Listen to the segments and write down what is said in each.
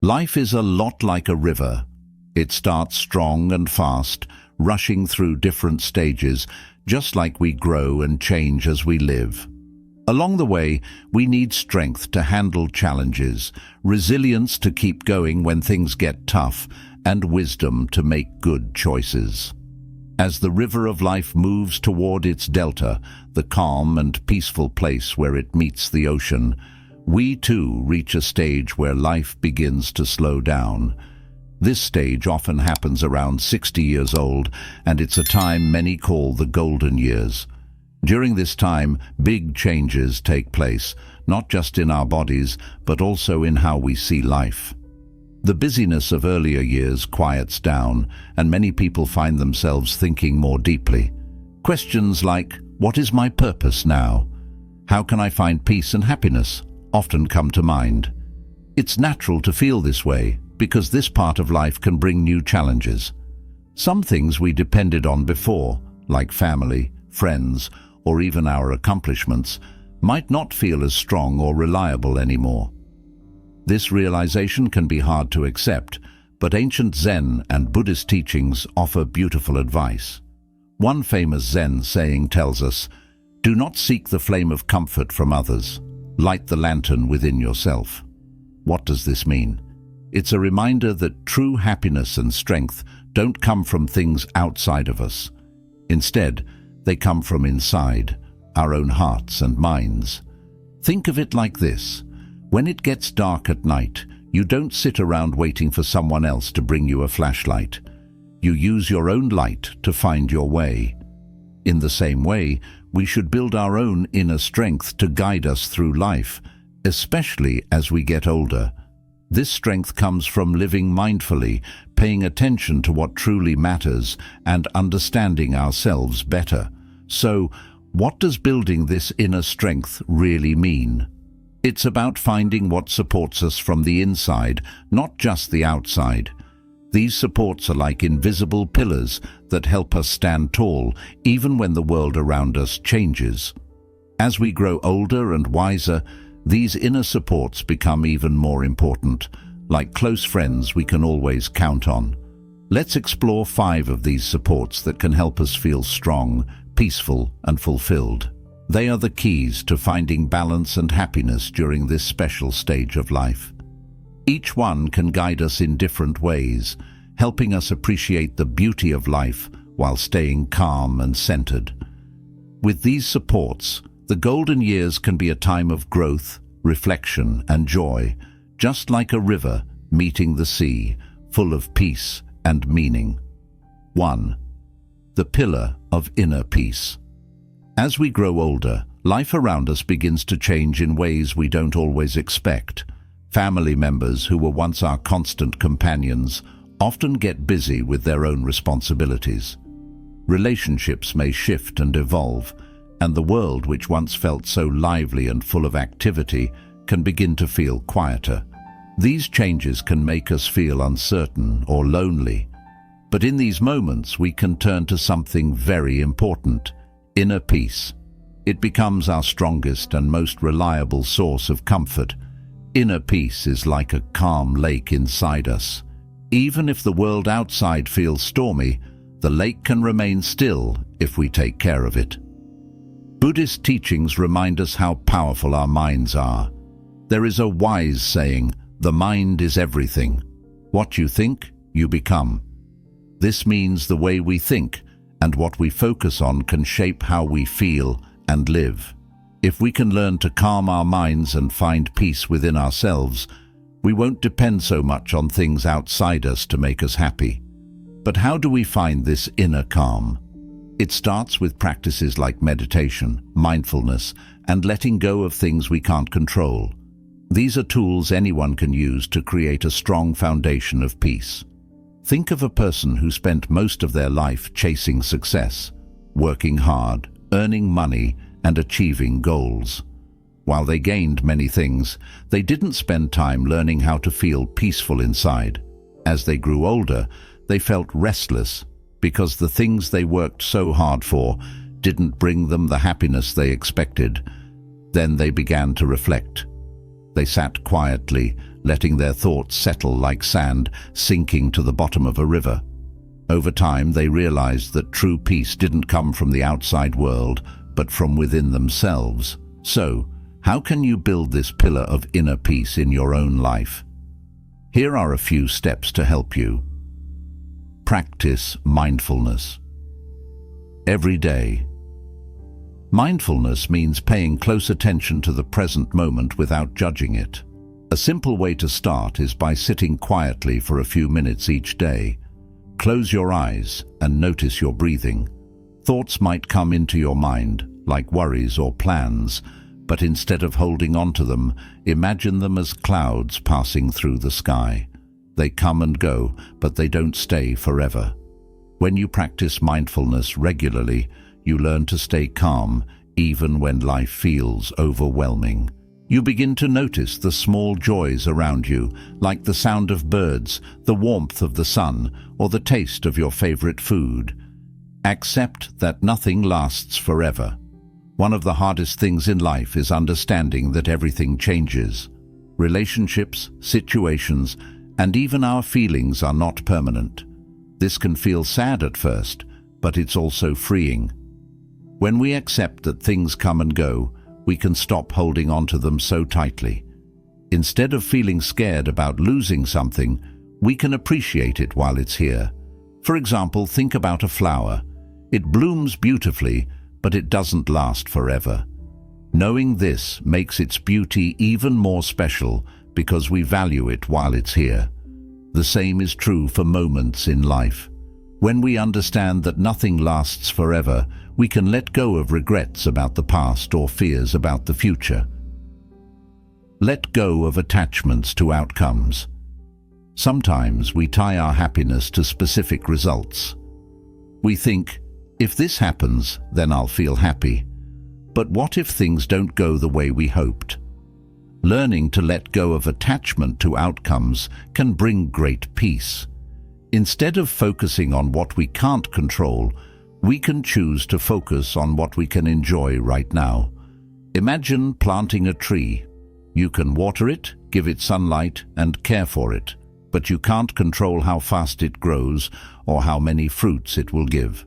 Life is a lot like a river. It starts strong and fast, rushing through different stages, just like we grow and change as we live. Along the way, we need strength to handle challenges, resilience to keep going when things get tough, and wisdom to make good choices. As the river of life moves toward its delta, the calm and peaceful place where it meets the ocean, we too reach a stage where life begins to slow down. This stage often happens around 60 years old, and it's a time many call the golden years. During this time, big changes take place, not just in our bodies, but also in how we see life. The busyness of earlier years quiets down, and many people find themselves thinking more deeply. Questions like, what is my purpose now? How can I find peace and happiness? Often come to mind. It's natural to feel this way, because this part of life can bring new challenges. Some things we depended on before, like family, friends, or even our accomplishments, might not feel as strong or reliable anymore. This realization can be hard to accept, but ancient Zen and Buddhist teachings offer beautiful advice. One famous Zen saying tells us, "Do not seek the flame of comfort from others. Light the lantern within yourself." What does this mean? It's a reminder that true happiness and strength don't come from things outside of us. Instead, they come from inside, our own hearts and minds. Think of it like this. When it gets dark at night, you don't sit around waiting for someone else to bring you a flashlight. You use your own light to find your way. In the same way, we should build our own inner strength to guide us through life, especially as we get older. This strength comes from living mindfully, paying attention to what truly matters, and understanding ourselves better. So, what does building this inner strength really mean? It's about finding what supports us from the inside, not just the outside. These supports are like invisible pillars that help us stand tall, even when the world around us changes. As we grow older and wiser, these inner supports become even more important, like close friends we can always count on. Let's explore 5 of these supports that can help us feel strong, peaceful, and fulfilled. They are the keys to finding balance and happiness during this special stage of life. Each one can guide us in different ways, helping us appreciate the beauty of life while staying calm and centered. With these supports, the golden years can be a time of growth, reflection, and joy, just like a river meeting the sea, full of peace and meaning. 1. The pillar of inner peace. As we grow older, life around us begins to change in ways we don't always expect. Family members who were once our constant companions often get busy with their own responsibilities. Relationships may shift and evolve, and the world, which once felt so lively and full of activity, can begin to feel quieter. These changes can make us feel uncertain or lonely. But in these moments, we can turn to something very important: inner peace. It becomes our strongest and most reliable source of comfort. Inner peace is like a calm lake inside us. Even if the world outside feels stormy, the lake can remain still if we take care of it. Buddhist teachings remind us how powerful our minds are. There is a wise saying, "The mind is everything. What you think, you become." This means the way we think and what we focus on can shape how we feel and live. If we can learn to calm our minds and find peace within ourselves, we won't depend so much on things outside us to make us happy. But how do we find this inner calm? It starts with practices like meditation, mindfulness, and letting go of things we can't control. These are tools anyone can use to create a strong foundation of peace. Think of a person who spent most of their life chasing success, working hard, earning money, and achieving goals. While they gained many things, they didn't spend time learning how to feel peaceful inside. As they grew older, they felt restless because the things they worked so hard for didn't bring them the happiness they expected. Then they began to reflect. They sat quietly, letting their thoughts settle like sand sinking to the bottom of a river. Over time, they realized that true peace didn't come from the outside world, but from within themselves. So, how can you build this pillar of inner peace in your own life? Here are a few steps to help you. Practice mindfulness. Every day. Mindfulness means paying close attention to the present moment without judging it. A simple way to start is by sitting quietly for a few minutes each day. Close your eyes and notice your breathing. Thoughts might come into your mind, like worries or plans, but instead of holding on to them, imagine them as clouds passing through the sky. They come and go, but they don't stay forever. When you practice mindfulness regularly, you learn to stay calm even when life feels overwhelming. You begin to notice the small joys around you, like the sound of birds, the warmth of the sun, or the taste of your favorite food. Accept that nothing lasts forever. One of the hardest things in life is understanding that everything changes. Relationships, situations, and even our feelings are not permanent. This can feel sad at first, but it's also freeing. When we accept that things come and go, we can stop holding on to them so tightly. Instead of feeling scared about losing something, we can appreciate it while it's here. For example, think about a flower. It blooms beautifully, but it doesn't last forever. Knowing this makes its beauty even more special because we value it while it's here. The same is true for moments in life. When we understand that nothing lasts forever, we can let go of regrets about the past or fears about the future. Let go of attachments to outcomes. Sometimes we tie our happiness to specific results. We think, if this happens, then I'll feel happy. But what if things don't go the way we hoped? Learning to let go of attachment to outcomes can bring great peace. Instead of focusing on what we can't control, we can choose to focus on what we can enjoy right now. Imagine planting a tree. You can water it, give it sunlight, and care for it, but you can't control how fast it grows or how many fruits it will give.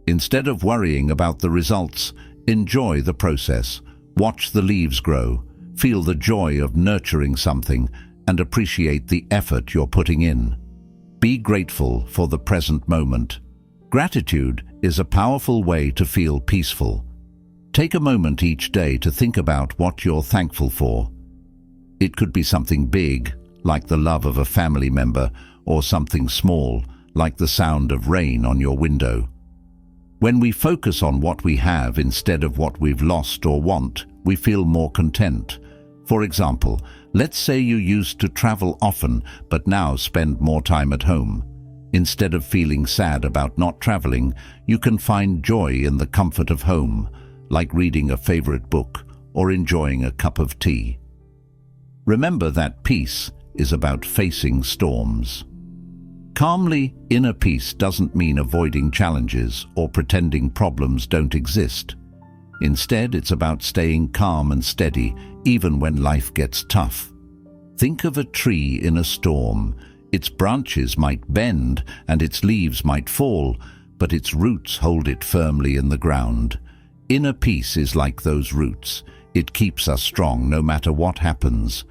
Instead of worrying about the results, enjoy the process. Watch the leaves grow, feel the joy of nurturing something, and appreciate the effort you're putting in. Be grateful for the present moment. Gratitude is a powerful way to feel peaceful. Take a moment each day to think about what you're thankful for. It could be something big, like the love of a family member, or something small, like the sound of rain on your window. When we focus on what we have instead of what we've lost or want, we feel more content. For example, let's say you used to travel often but now spend more time at home. Instead of feeling sad about not traveling, you can find joy in the comfort of home, like reading a favorite book or enjoying a cup of tea. Remember that peace is about facing storms. Calmly, inner peace doesn't mean avoiding challenges or pretending problems don't exist. Instead, it's about staying calm and steady even when life gets tough. Think of a tree in a storm. Its branches might bend and its leaves might fall, but its roots hold it firmly in the ground. Inner peace is like those roots. It keeps us strong no matter what happens.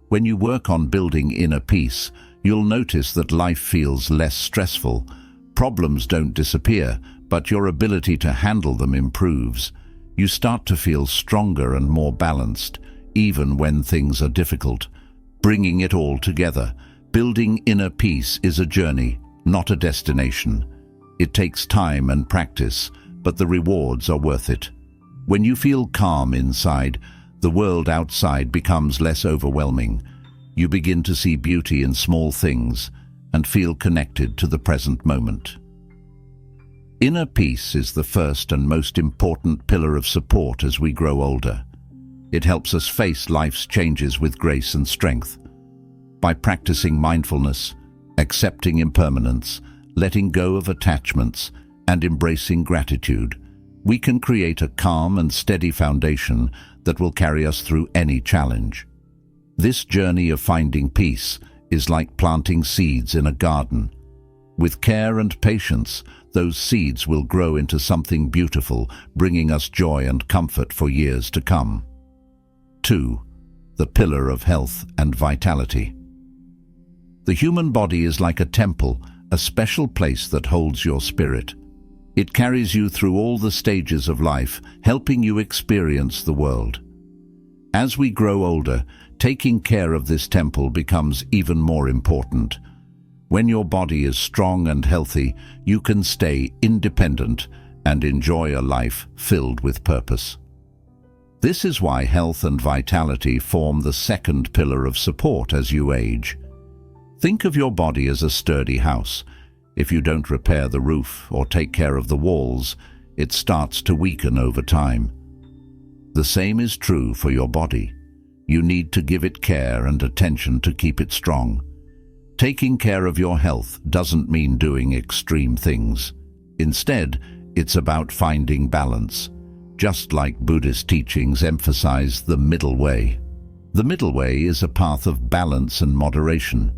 When you work on building inner peace, you'll notice that life feels less stressful. Problems don't disappear, but your ability to handle them improves. You start to feel stronger and more balanced, even when things are difficult. Bringing it all together, building inner peace is a journey, not a destination. It takes time and practice, but the rewards are worth it. When you feel calm inside, the world outside becomes less overwhelming. You begin to see beauty in small things and feel connected to the present moment. Inner peace is the first and most important pillar of support as we grow older. It helps us face life's changes with grace and strength. By practicing mindfulness, accepting impermanence, letting go of attachments, and embracing gratitude, we can create a calm and steady foundation that will carry us through any challenge. This journey of finding peace is like planting seeds in a garden. With care and patience, those seeds will grow into something beautiful, bringing us joy and comfort for years to come. 2. The pillar of health and vitality. The human body is like a temple, a special place that holds your spirit. It carries you through all the stages of life, helping you experience the world. As we grow older, taking care of this temple becomes even more important. When your body is strong and healthy, you can stay independent and enjoy a life filled with purpose. This is why health and vitality form the second pillar of support as you age. Think of your body as a sturdy house. If you don't repair the roof or take care of the walls, it starts to weaken over time. The same is true for your body. You need to give it care and attention to keep it strong. Taking care of your health doesn't mean doing extreme things. Instead, it's about finding balance, just like Buddhist teachings emphasize the middle way. The middle way is a path of balance and moderation.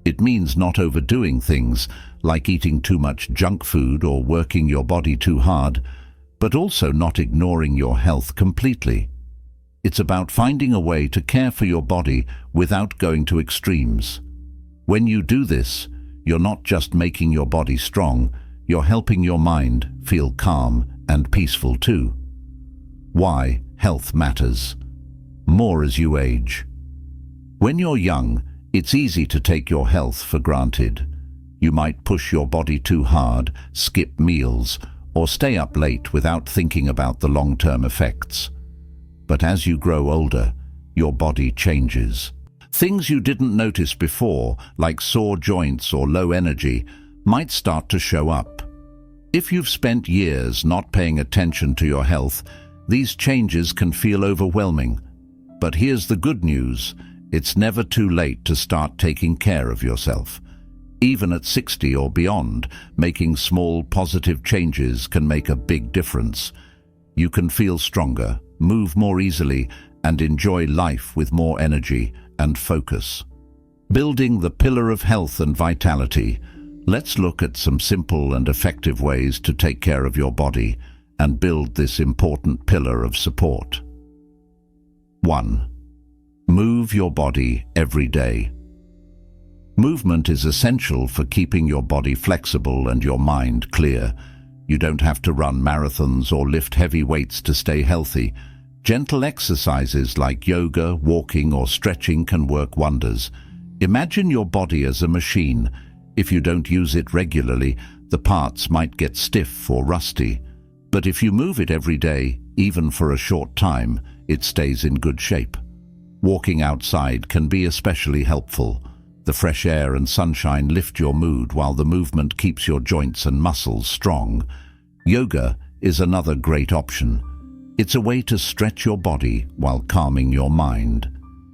It means not overdoing things, like eating too much junk food or working your body too hard, but also not ignoring your health completely. It's about finding a way to care for your body without going to extremes. When you do this, you're not just making your body strong, you're helping your mind feel calm and peaceful too. Why health matters. More as you age. When you're young, it's easy to take your health for granted. You might push your body too hard, skip meals, or stay up late without thinking about the long-term effects. But as you grow older, your body changes. Things you didn't notice before, like sore joints or low energy, might start to show up. If you've spent years not paying attention to your health, these changes can feel overwhelming. But here's the good news. It's never too late to start taking care of yourself. Even at 60 or beyond, making small positive changes can make a big difference. You can feel stronger, move more easily, and enjoy life with more energy and focus. Building the pillar of health and vitality, let's look at some simple and effective ways to take care of your body and build this important pillar of support. 1. Move your body every day. Movement is essential for keeping your body flexible and your mind clear. You don't have to run marathons or lift heavy weights to stay healthy. Gentle exercises like yoga, walking, or stretching can work wonders. Imagine your body as a machine. If you don't use it regularly, the parts might get stiff or rusty. But if you move it every day, even for a short time, it stays in good shape. Walking outside can be especially helpful. The fresh air and sunshine lift your mood while the movement keeps your joints and muscles strong. Yoga is another great option. It's a way to stretch your body while calming your mind.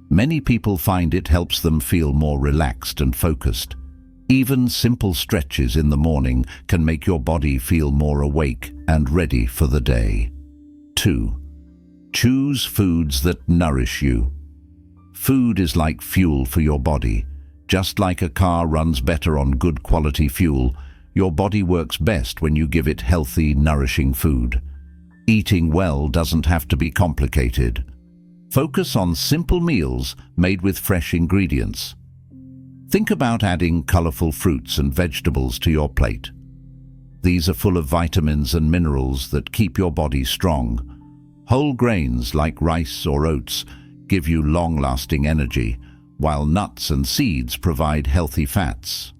Many people find it helps them feel more relaxed and focused. Even simple stretches in the morning can make your body feel more awake and ready for the day. 2. Choose foods that nourish you. Food is like fuel for your body. Just like a car runs better on good quality fuel, your body works best when you give it healthy, nourishing food. Eating well doesn't have to be complicated. Focus on simple meals made with fresh ingredients. Think about adding colorful fruits and vegetables to your plate. These are full of vitamins and minerals that keep your body strong. Whole grains like rice or oats give you long-lasting energy, while nuts and seeds provide healthy fats.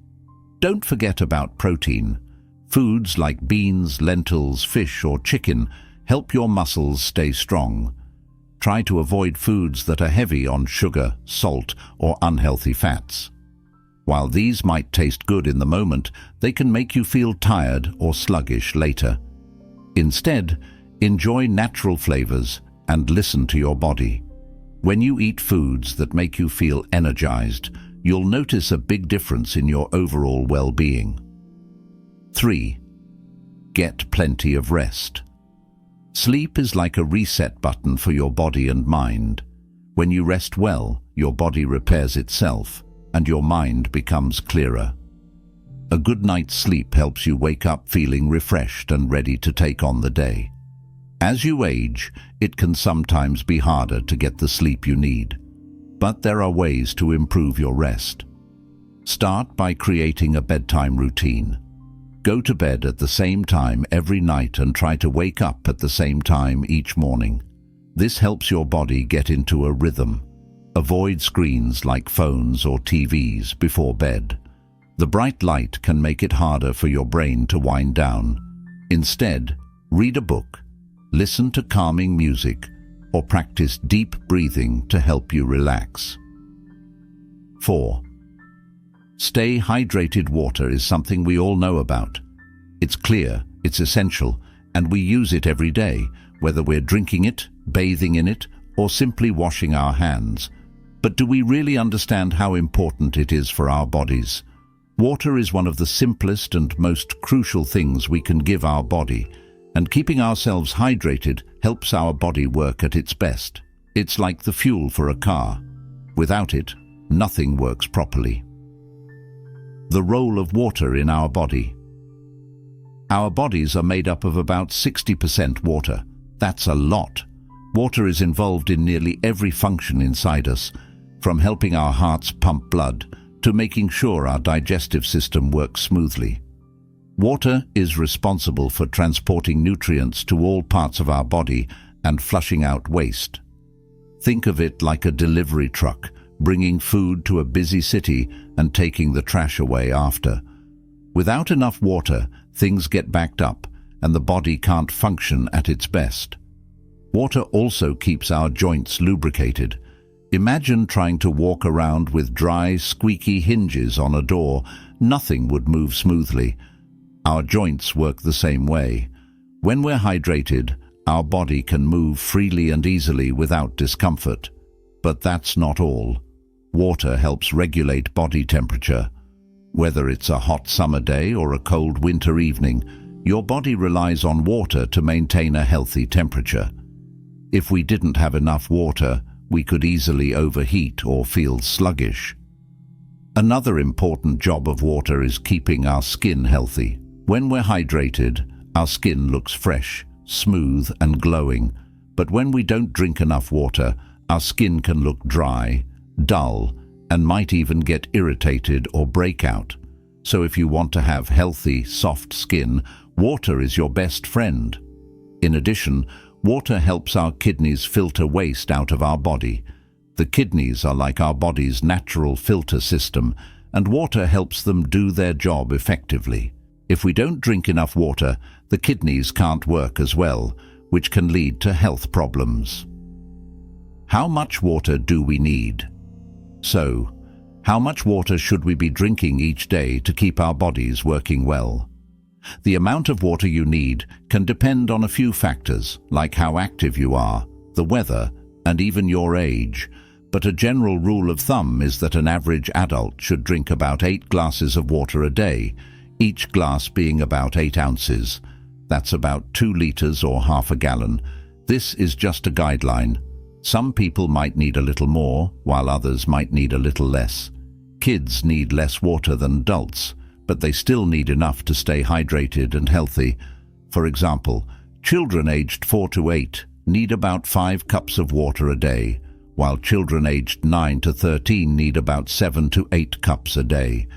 Don't forget about protein. Foods like beans, lentils, fish, or chicken help your muscles stay strong. Try to avoid foods that are heavy on sugar, salt, or unhealthy fats. While these might taste good in the moment, they can make you feel tired or sluggish later. Instead, enjoy natural flavors and listen to your body. When you eat foods that make you feel energized, you'll notice a big difference in your overall well-being. 3. Get plenty of rest. Sleep is like a reset button for your body and mind. When you rest well, your body repairs itself, and your mind becomes clearer. A good night's sleep helps you wake up feeling refreshed and ready to take on the day. As you age, it can sometimes be harder to get the sleep you need, but there are ways to improve your rest. Start by creating a bedtime routine. Go to bed at the same time every night and try to wake up at the same time each morning. This helps your body get into a rhythm. Avoid screens like phones or TVs before bed. The bright light can make it harder for your brain to wind down. Instead, read a book, listen to calming music, or practice deep breathing to help you relax. 4. Stay hydrated. Water is something we all know about. It's clear, it's essential, and we use it every day, whether we're drinking it, bathing in it, or simply washing our hands. But do we really understand how important it is for our bodies? Water is one of the simplest and most crucial things we can give our body, and keeping ourselves hydrated helps our body work at its best. It's like the fuel for a car. Without it, nothing works properly. The role of water in our body. Our bodies are made up of about 60% water. That's a lot. Water is involved in nearly every function inside us, from helping our hearts pump blood to making sure our digestive system works smoothly. Water is responsible for transporting nutrients to all parts of our body and flushing out waste. Think of it like a delivery truck, bringing food to a busy city and taking the trash away after. Without enough water, things get backed up and the body can't function at its best. Water also keeps our joints lubricated. Imagine trying to walk around with dry, squeaky hinges on a door. Nothing would move smoothly. Our joints work the same way. When we're hydrated, our body can move freely and easily without discomfort. But that's not all. Water helps regulate body temperature. Whether it's a hot summer day or a cold winter evening, your body relies on water to maintain a healthy temperature. If we didn't have enough water, we could easily overheat or feel sluggish. Another important job of water is keeping our skin healthy. When we're hydrated, our skin looks fresh, smooth and glowing. But when we don't drink enough water, our skin can look dry, dull, and might even get irritated or break out. So if you want to have healthy, soft skin, water is your best friend. In addition, water helps our kidneys filter waste out of our body. The kidneys are like our body's natural filter system, and water helps them do their job effectively. If we don't drink enough water, the kidneys can't work as well, which can lead to health problems. How much water do we need? So, how much water should we be drinking each day to keep our bodies working well? The amount of water you need can depend on a few factors, like how active you are, the weather, and even your age. But a general rule of thumb is that an average adult should drink about 8 glasses of water a day, each glass being about 8 ounces. That's about 2 liters or half a gallon. This is just a guideline. Some people might need a little more, while others might need a little less. Kids need less water than adults, but they still need enough to stay hydrated and healthy. For example, children aged 4 to 8 need about 5 cups of water a day, while children aged 9 to 13 need about 7 to 8 cups a day.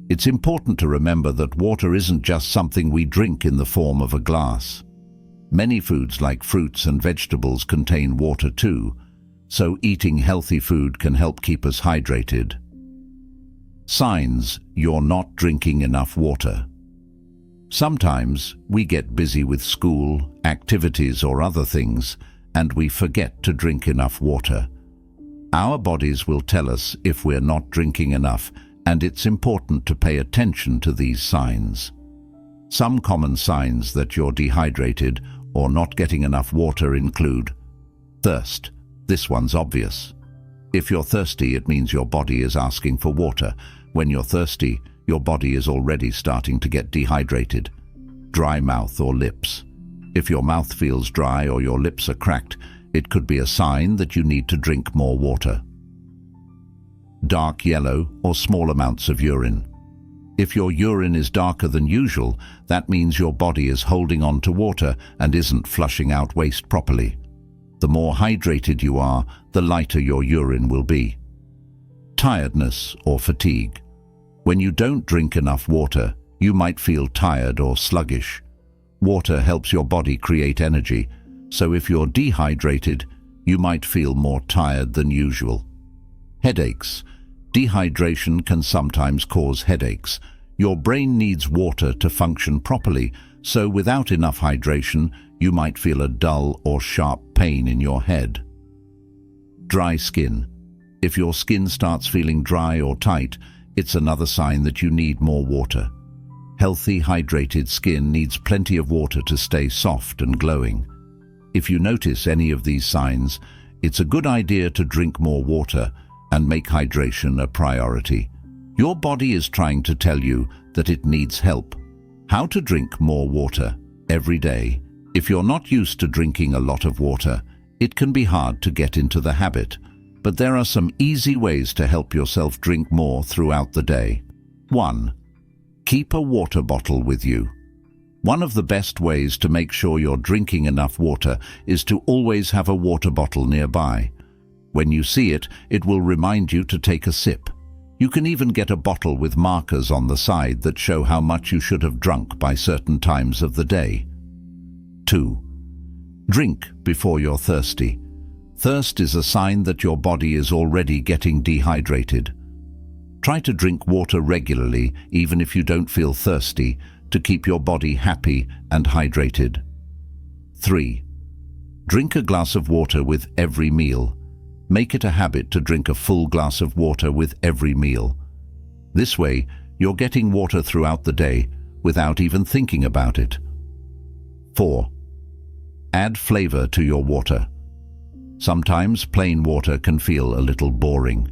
It's important to remember that water isn't just something we drink in the form of a glass. Many foods like fruits and vegetables contain water too, so eating healthy food can help keep us hydrated. Signs you're not drinking enough water. Sometimes we get busy with school, activities or other things, and we forget to drink enough water. Our bodies will tell us if we're not drinking enough, and it's important to pay attention to these signs. Some common signs that you're dehydrated or not getting enough water include thirst. This one's obvious. If you're thirsty, it means your body is asking for water. When you're thirsty, your body is already starting to get dehydrated. Dry mouth or lips. If your mouth feels dry or your lips are cracked, it could be a sign that you need to drink more water. dark yellow, or small amounts of urine. If your urine is darker than usual, that means your body is holding on to water and isn't flushing out waste properly. The more hydrated you are, the lighter your urine will be. Tiredness or fatigue. When you don't drink enough water, you might feel tired or sluggish. Water helps your body create energy, so if you're dehydrated, you might feel more tired than usual. Headaches. Dehydration can sometimes cause headaches. Your brain needs water to function properly, so without enough hydration, you might feel a dull or sharp pain in your head. Dry skin. If your skin starts feeling dry or tight, it's another sign that you need more water. Healthy, hydrated skin needs plenty of water to stay soft and glowing. If you notice any of these signs, it's a good idea to drink more water and make hydration a priority. Your body is trying to tell you that it needs help. How to drink more water every day. If you're not used to drinking a lot of water, it can be hard to get into the habit, but there are some easy ways to help yourself drink more throughout the day. 1. Keep a water bottle with you. One of the best ways to make sure you're drinking enough water is to always have a water bottle nearby. When you see it, it will remind you to take a sip. You can even get a bottle with markers on the side that show how much you should have drunk by certain times of the day. 2. Drink before you're thirsty. Thirst is a sign that your body is already getting dehydrated. Try to drink water regularly, even if you don't feel thirsty, to keep your body happy and hydrated. 3. Drink a glass of water with every meal. Make it a habit to drink a full glass of water with every meal. This way, you're getting water throughout the day without even thinking about it. 4. Add flavor to your water. Sometimes plain water can feel a little boring.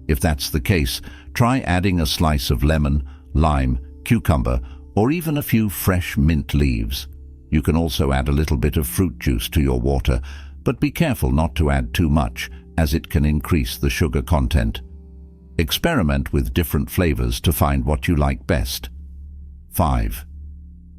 If that's the case, try adding a slice of lemon, lime, cucumber, or even a few fresh mint leaves. You can also add a little bit of fruit juice to your water, but be careful not to add too much, as it can increase the sugar content. Experiment with different flavors to find what you like best. 5.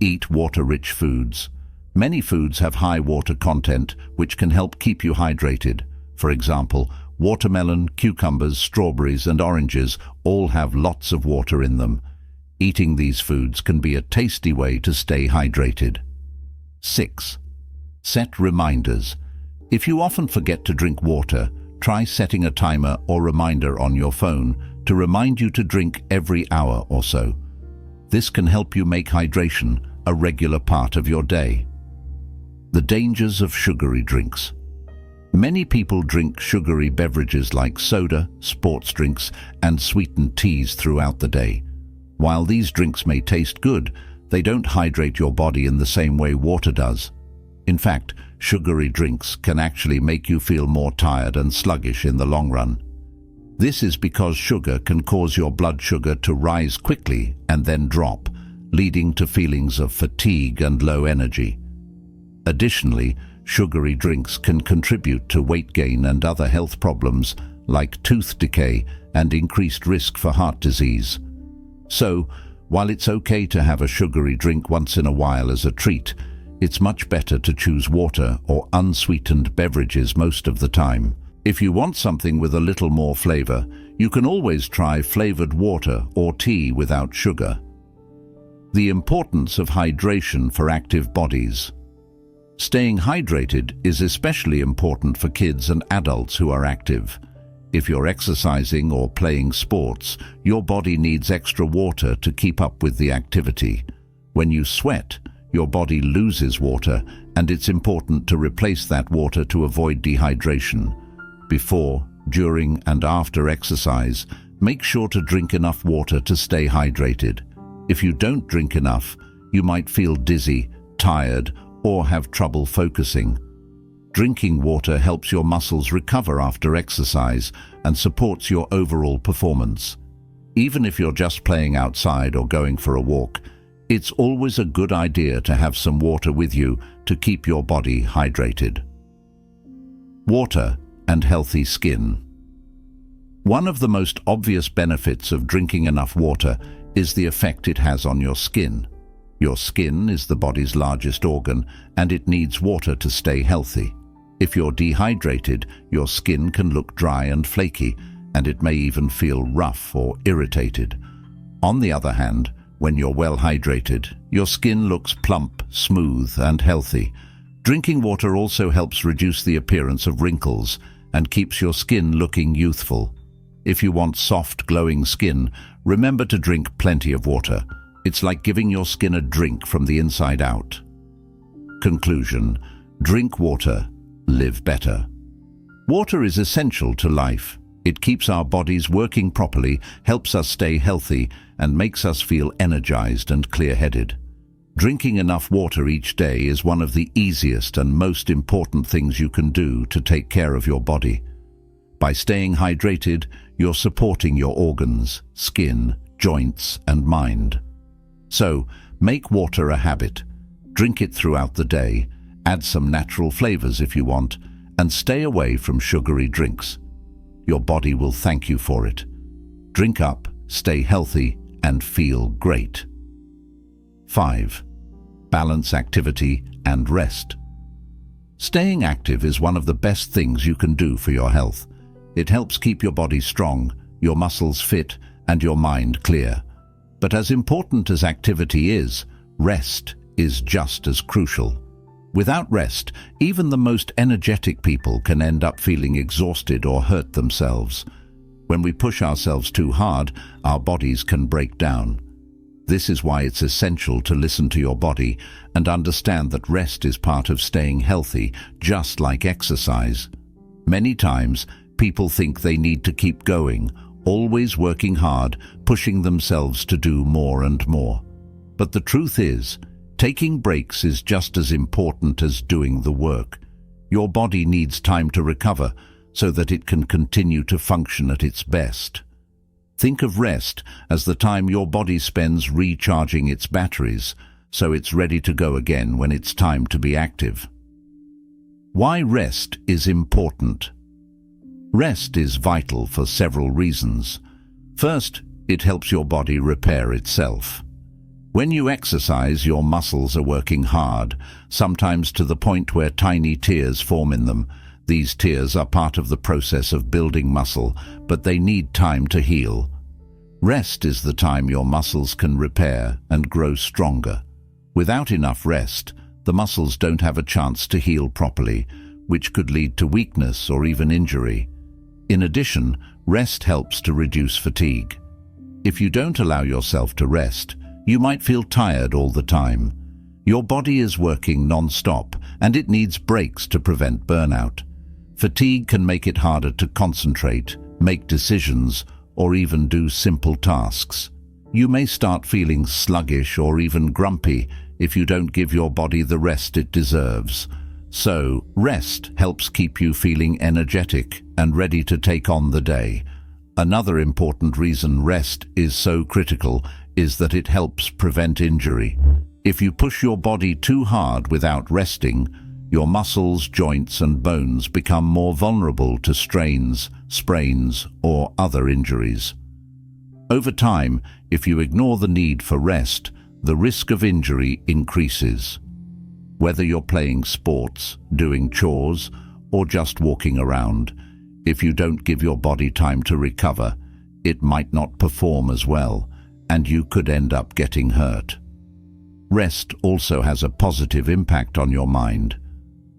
Eat water-rich foods. Many foods have high water content, which can help keep you hydrated. For example, watermelon, cucumbers, strawberries, and oranges all have lots of water in them. Eating these foods can be a tasty way to stay hydrated. 6. Set reminders. If you often forget to drink water, try setting a timer or reminder on your phone to remind you to drink every hour or so. This can help you make hydration a regular part of your day. The dangers of sugary drinks. Many people drink sugary beverages like soda, sports drinks, and sweetened teas throughout the day. While these drinks may taste good, they don't hydrate your body in the same way water does. In fact, sugary drinks can actually make you feel more tired and sluggish in the long run. This is because sugar can cause your blood sugar to rise quickly and then drop, leading to feelings of fatigue and low energy. Additionally, sugary drinks can contribute to weight gain and other health problems like tooth decay and increased risk for heart disease. So, while it's okay to have a sugary drink once in a while as a treat, it's much better to choose water or unsweetened beverages most of the time. If you want something with a little more flavor, you can always try flavored water or tea without sugar. The importance of hydration for active bodies. Staying hydrated is especially important for kids and adults who are active. If you're exercising or playing sports, your body needs extra water to keep up with the activity. When you sweat, your body loses water, and it's important to replace that water to avoid dehydration. Before, during, and after exercise, make sure to drink enough water to stay hydrated. If you don't drink enough, you might feel dizzy, tired, or have trouble focusing. Drinking water helps your muscles recover after exercise and supports your overall performance. Even if you're just playing outside or going for a walk, it's always a good idea to have some water with you to keep your body hydrated. Water and healthy skin. One of the most obvious benefits of drinking enough water is the effect it has on your skin. Your skin is the body's largest organ, and it needs water to stay healthy. If you're dehydrated, your skin can look dry and flaky, and it may even feel rough or irritated. On the other hand, when you're well hydrated, your skin looks plump, smooth, and healthy. Drinking water also helps reduce the appearance of wrinkles and keeps your skin looking youthful. If you want soft, glowing skin, remember to drink plenty of water. It's like giving your skin a drink from the inside out. Conclusion: drink water, live better. Water is essential to life. It keeps our bodies working properly, helps us stay healthy, and makes us feel energized and clear-headed. Drinking enough water each day is one of the easiest and most important things you can do to take care of your body. By staying hydrated, you're supporting your organs, skin, joints, and mind. So, make water a habit. Drink it throughout the day, add some natural flavors if you want, and stay away from sugary drinks. Your body will thank you for it. Drink up, stay healthy, and feel great. 5. Balance activity and rest. Staying active is one of the best things you can do for your health. It helps keep your body strong, your muscles fit, and your mind clear. But as important as activity is, rest is just as crucial. Without rest, even the most energetic people can end up feeling exhausted or hurt themselves. When we push ourselves too hard, our bodies can break down. This is why it's essential to listen to your body and understand that rest is part of staying healthy, just like exercise. Many times, people think they need to keep going, always working hard, pushing themselves to do more and more. But the truth is, taking breaks is just as important as doing the work. Your body needs time to recover so that it can continue to function at its best. Think of rest as the time your body spends recharging its batteries, so it's ready to go again when it's time to be active. Why rest is important? Rest is vital for several reasons. First, it helps your body repair itself. When you exercise, your muscles are working hard, sometimes to the point where tiny tears form in them. These tears are part of the process of building muscle, but they need time to heal. Rest is the time your muscles can repair and grow stronger. Without enough rest, the muscles don't have a chance to heal properly, which could lead to weakness or even injury. In addition, rest helps to reduce fatigue. If you don't allow yourself to rest, you might feel tired all the time. Your body is working non-stop, and it needs breaks to prevent burnout. Fatigue can make it harder to concentrate, make decisions, or even do simple tasks. You may start feeling sluggish or even grumpy if you don't give your body the rest it deserves. So, rest helps keep you feeling energetic and ready to take on the day. Another important reason rest is so critical is that it helps prevent injury. If you push your body too hard without resting, your muscles, joints, and bones become more vulnerable to strains, sprains, or other injuries. Over time, if you ignore the need for rest, the risk of injury increases. Whether you're playing sports, doing chores, or just walking around, if you don't give your body time to recover, it might not perform as well, and you could end up getting hurt. Rest also has a positive impact on your mind.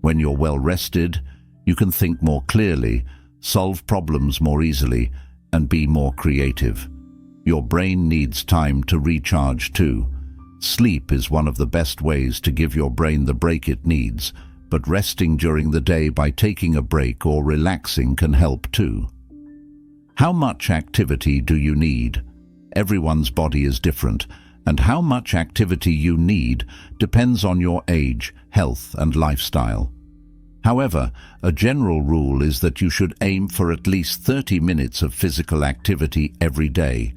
When you're well rested, you can think more clearly, solve problems more easily, and be more creative. Your brain needs time to recharge too. Sleep is one of the best ways to give your brain the break it needs, but resting during the day by taking a break or relaxing can help too. How much activity do you need? Everyone's body is different, and how much activity you need depends on your age, health, and lifestyle. However, a general rule is that you should aim for at least 30 minutes of physical activity every day.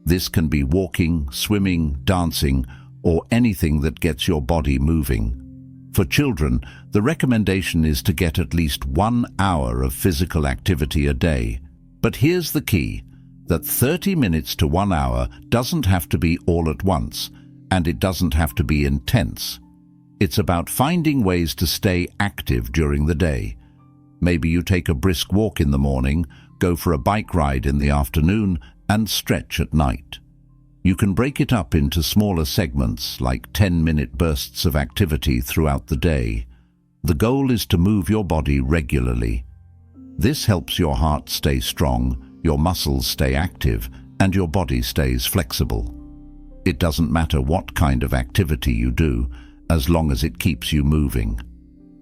This can be walking, swimming, dancing, or anything that gets your body moving. For children, the recommendation is to get at least 1 hour of physical activity a day. But here's the key, that 30 minutes to 1 hour doesn't have to be all at once, and it doesn't have to be intense. It's about finding ways to stay active during the day. Maybe you take a brisk walk in the morning, go for a bike ride in the afternoon, and stretch at night. You can break it up into smaller segments, like 10-minute bursts of activity throughout the day. The goal is to move your body regularly. This helps your heart stay strong, your muscles stay active, and your body stays flexible. It doesn't matter what kind of activity you do, as long as it keeps you moving.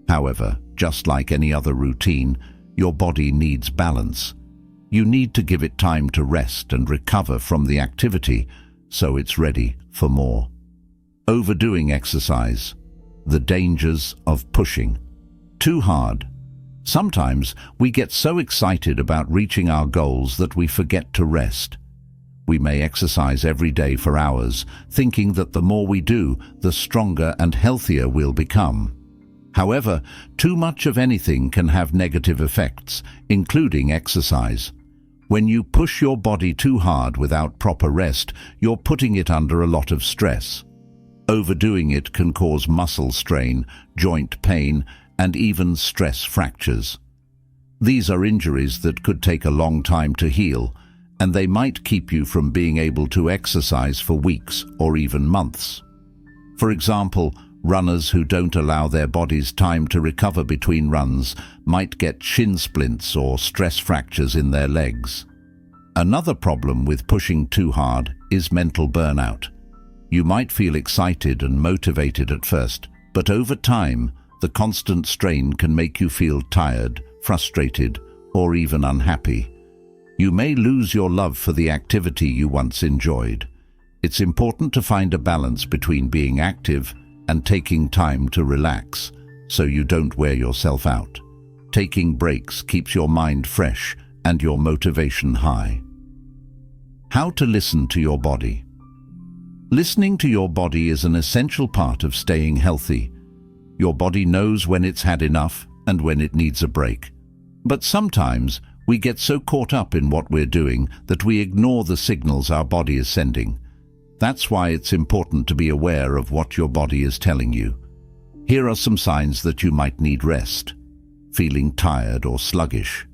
However, just like any other routine, your body needs balance. You need to give it time to rest and recover from the activity so it's ready for more. Overdoing exercise. The dangers of pushing too hard. Sometimes we get so excited about reaching our goals that we forget to rest. We may exercise every day for hours, thinking that the more we do, the stronger and healthier we'll become. However, too much of anything can have negative effects, including exercise. When you push your body too hard without proper rest, you're putting it under a lot of stress. Overdoing it can cause muscle strain, joint pain, and even stress fractures. These are injuries that could take a long time to heal, and they might keep you from being able to exercise for weeks or even months. For example, runners who don't allow their bodies time to recover between runs might get shin splints or stress fractures in their legs. Another problem with pushing too hard is mental burnout. You might feel excited and motivated at first, but over time, the constant strain can make you feel tired, frustrated, or even unhappy. You may lose your love for the activity you once enjoyed. It's important to find a balance between being active and taking time to relax, so you don't wear yourself out. Taking breaks keeps your mind fresh and your motivation high. How to listen to your body. Listening to your body is an essential part of staying healthy. Your body knows when it's had enough and when it needs a break. But sometimes we get so caught up in what we're doing that we ignore the signals our body is sending. That's why it's important to be aware of what your body is telling you. Here are some signs that you might need rest. Feeling tired or sluggish.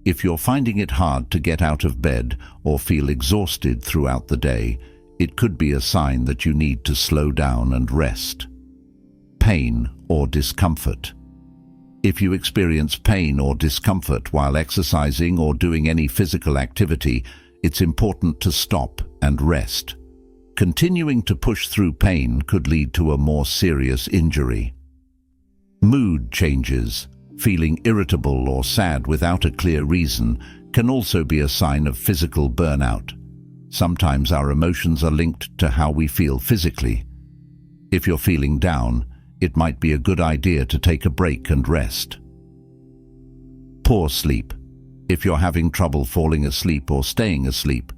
If you're finding it hard to get out of bed or feel exhausted throughout the day, it could be a sign that you need to slow down and rest. Pain or discomfort. If you experience pain or discomfort while exercising or doing any physical activity, it's important to stop and rest. Continuing to push through pain could lead to a more serious injury. Mood changes. Feeling irritable or sad without a clear reason can also be a sign of physical burnout. Sometimes our emotions are linked to how we feel physically. If you're feeling down, it might be a good idea to take a break and rest. Poor sleep. If you're having trouble falling asleep or staying asleep,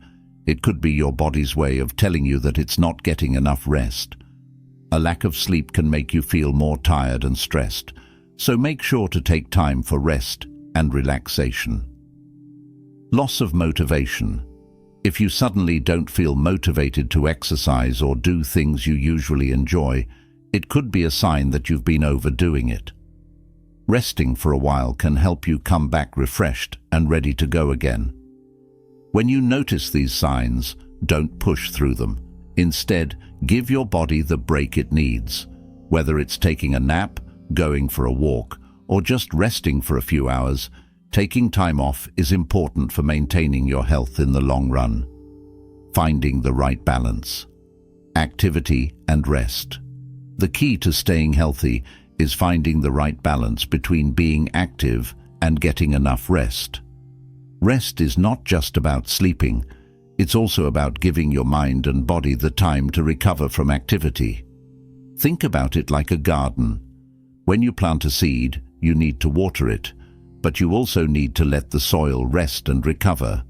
it could be your body's way of telling you that it's not getting enough rest. A lack of sleep can make you feel more tired and stressed, so make sure to take time for rest and relaxation. Loss of motivation. If you suddenly don't feel motivated to exercise or do things you usually enjoy, it could be a sign that you've been overdoing it. Resting for a while can help you come back refreshed and ready to go again. When you notice these signs, don't push through them. Instead, give your body the break it needs. Whether it's taking a nap, going for a walk, or just resting for a few hours, taking time off is important for maintaining your health in the long run. Finding the right balance. Activity and rest. The key to staying healthy is finding the right balance between being active and getting enough rest. Rest is not just about sleeping, it's also about giving your mind and body the time to recover from activity. Think about it like a garden. When you plant a seed, you need to water it, but you also need to let the soil rest and recover.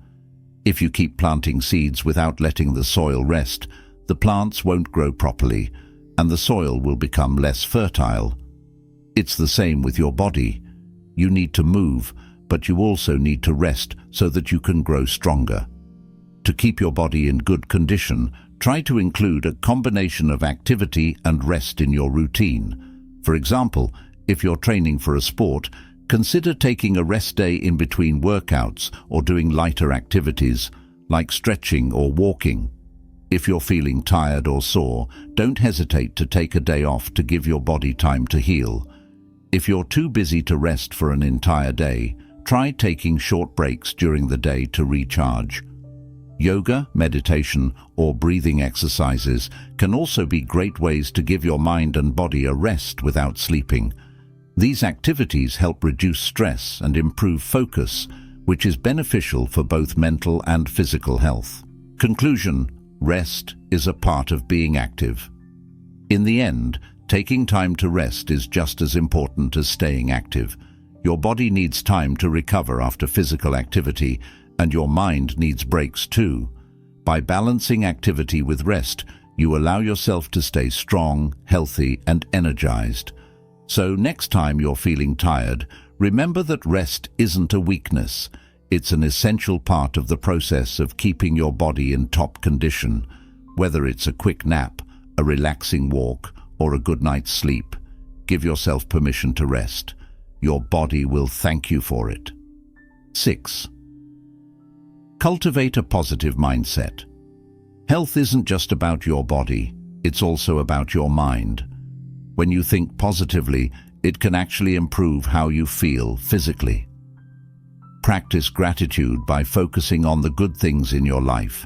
If you keep planting seeds without letting the soil rest, the plants won't grow properly, and the soil will become less fertile. It's the same with your body. You need to move, but you also need to rest so that you can grow stronger. To keep your body in good condition, try to include a combination of activity and rest in your routine. For example, if you're training for a sport, consider taking a rest day in between workouts or doing lighter activities like stretching or walking. If you're feeling tired or sore, don't hesitate to take a day off to give your body time to heal. If you're too busy to rest for an entire day, try taking short breaks during the day to recharge. Yoga, meditation, or breathing exercises can also be great ways to give your mind and body a rest without sleeping. These activities help reduce stress and improve focus, which is beneficial for both mental and physical health. Conclusion: rest is a part of being active. In the end, taking time to rest is just as important as staying active. Your body needs time to recover after physical activity, and your mind needs breaks too. By balancing activity with rest, you allow yourself to stay strong, healthy, and energized. So next time you're feeling tired, remember that rest isn't a weakness. It's an essential part of the process of keeping your body in top condition. Whether it's a quick nap, a relaxing walk, or a good night's sleep, give yourself permission to rest. Your body will thank you for it. 6. Cultivate a positive mindset. Health isn't just about your body, it's also about your mind. When you think positively, it can actually improve how you feel physically. Practice gratitude by focusing on the good things in your life.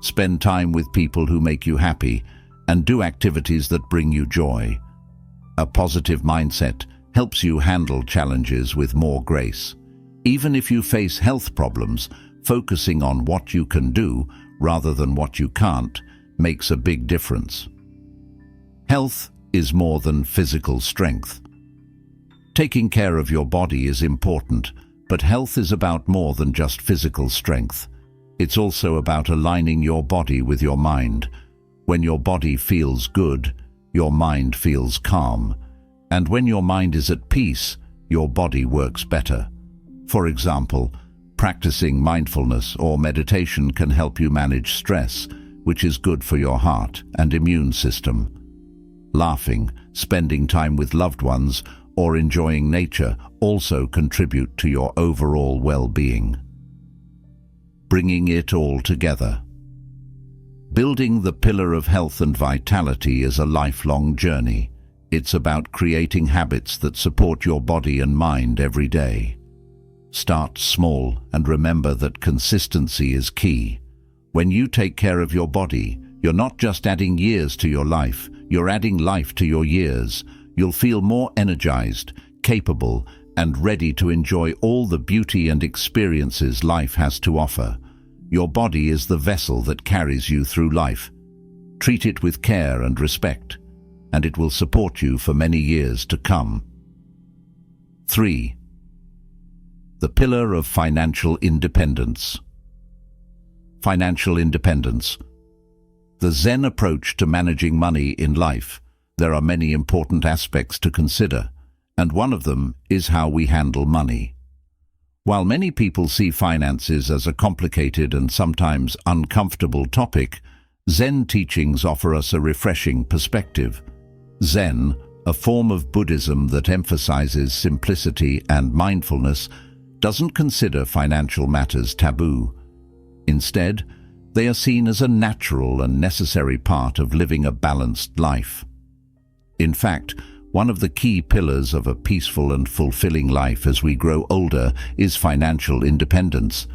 Spend time with people who make you happy, and do activities that bring you joy. A positive mindset helps you handle challenges with more grace. Even if you face health problems, focusing on what you can do rather than what you can't makes a big difference. Health is more than physical strength. Taking care of your body is important, but health is about more than just physical strength. It's also about aligning your body with your mind. When your body feels good, your mind feels calm. And when your mind is at peace, your body works better. For example, practicing mindfulness or meditation can help you manage stress, which is good for your heart and immune system. Laughing, spending time with loved ones, or enjoying nature also contribute to your overall well-being. Bringing it all together. Building the pillar of health and vitality is a lifelong journey. It's about creating habits that support your body and mind every day. Start small and remember that consistency is key. When you take care of your body, you're not just adding years to your life, you're adding life to your years. You'll feel more energized, capable, and ready to enjoy all the beauty and experiences life has to offer. Your body is the vessel that carries you through life. Treat it with care and respect, and it will support you for many years to come. 3. The pillar of financial independence. Financial independence. The Zen approach to managing money in life. There are many important aspects to consider, and one of them is how we handle money. While many people see finances as a complicated and sometimes uncomfortable topic, Zen teachings offer us a refreshing perspective. Zen, a form of Buddhism that emphasizes simplicity and mindfulness, doesn't consider financial matters taboo. Instead, they are seen as a natural and necessary part of living a balanced life. In fact, one of the key pillars of a peaceful and fulfilling life as we grow older is financial independence.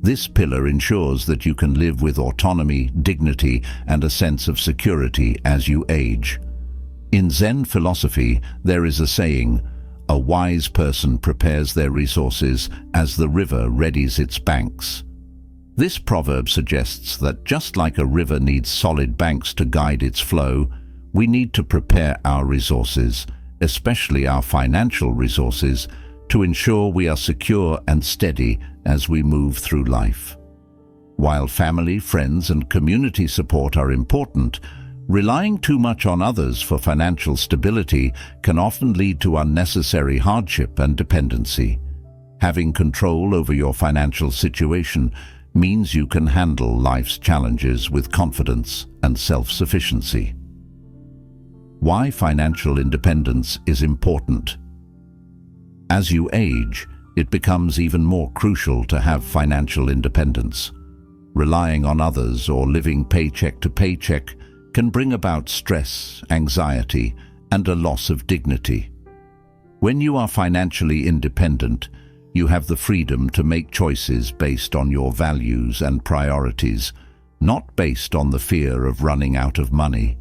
This pillar ensures that you can live with autonomy, dignity, and a sense of security as you age. In Zen philosophy, there is a saying, "A wise person prepares their resources as the river readies its banks." This proverb suggests that just like a river needs solid banks to guide its flow, we need to prepare our resources, especially our financial resources, to ensure we are secure and steady as we move through life. While family, friends, and community support are important, relying too much on others for financial stability can often lead to unnecessary hardship and dependency. Having control over your financial situation means you can handle life's challenges with confidence and self-sufficiency. Why financial independence is important. As you age, it becomes even more crucial to have financial independence. Relying on others or living paycheck to paycheck can bring about stress, anxiety, and a loss of dignity. When you are financially independent, you have the freedom to make choices based on your values and priorities, not based on the fear of running out of money.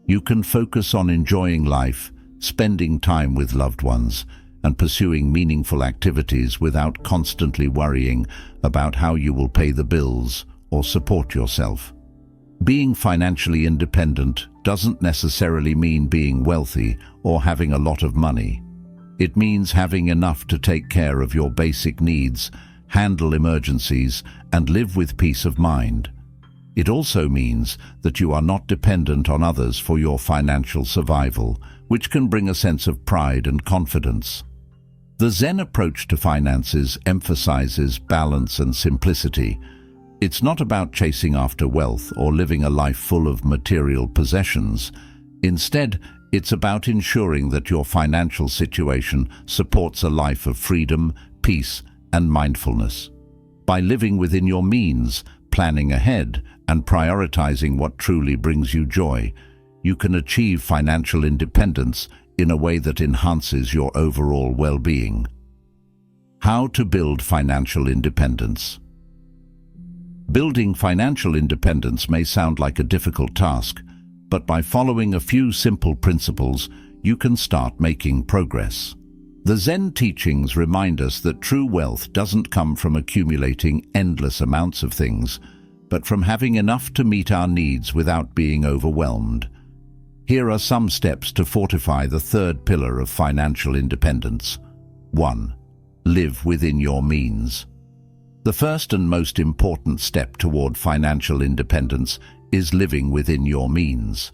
You can focus on enjoying life, spending time with loved ones, and pursuing meaningful activities without constantly worrying about how you will pay the bills or support yourself. Being financially independent doesn't necessarily mean being wealthy or having a lot of money. It means having enough to take care of your basic needs, handle emergencies, and live with peace of mind. It also means that you are not dependent on others for your financial survival, which can bring a sense of pride and confidence. The Zen approach to finances emphasizes balance and simplicity. It's not about chasing after wealth or living a life full of material possessions. Instead, it's about ensuring that your financial situation supports a life of freedom, peace, and mindfulness. By living within your means, planning ahead, and prioritizing what truly brings you joy, you can achieve financial independence in a way that enhances your overall well-being. How to build financial independence. Building financial independence may sound like a difficult task, but by following a few simple principles, you can start making progress. The Zen teachings remind us that true wealth doesn't come from accumulating endless amounts of things, but from having enough to meet our needs without being overwhelmed. Here are some steps to fortify the third pillar of financial independence. 1. Live within your means. The first and most important step toward financial independence is living within your means.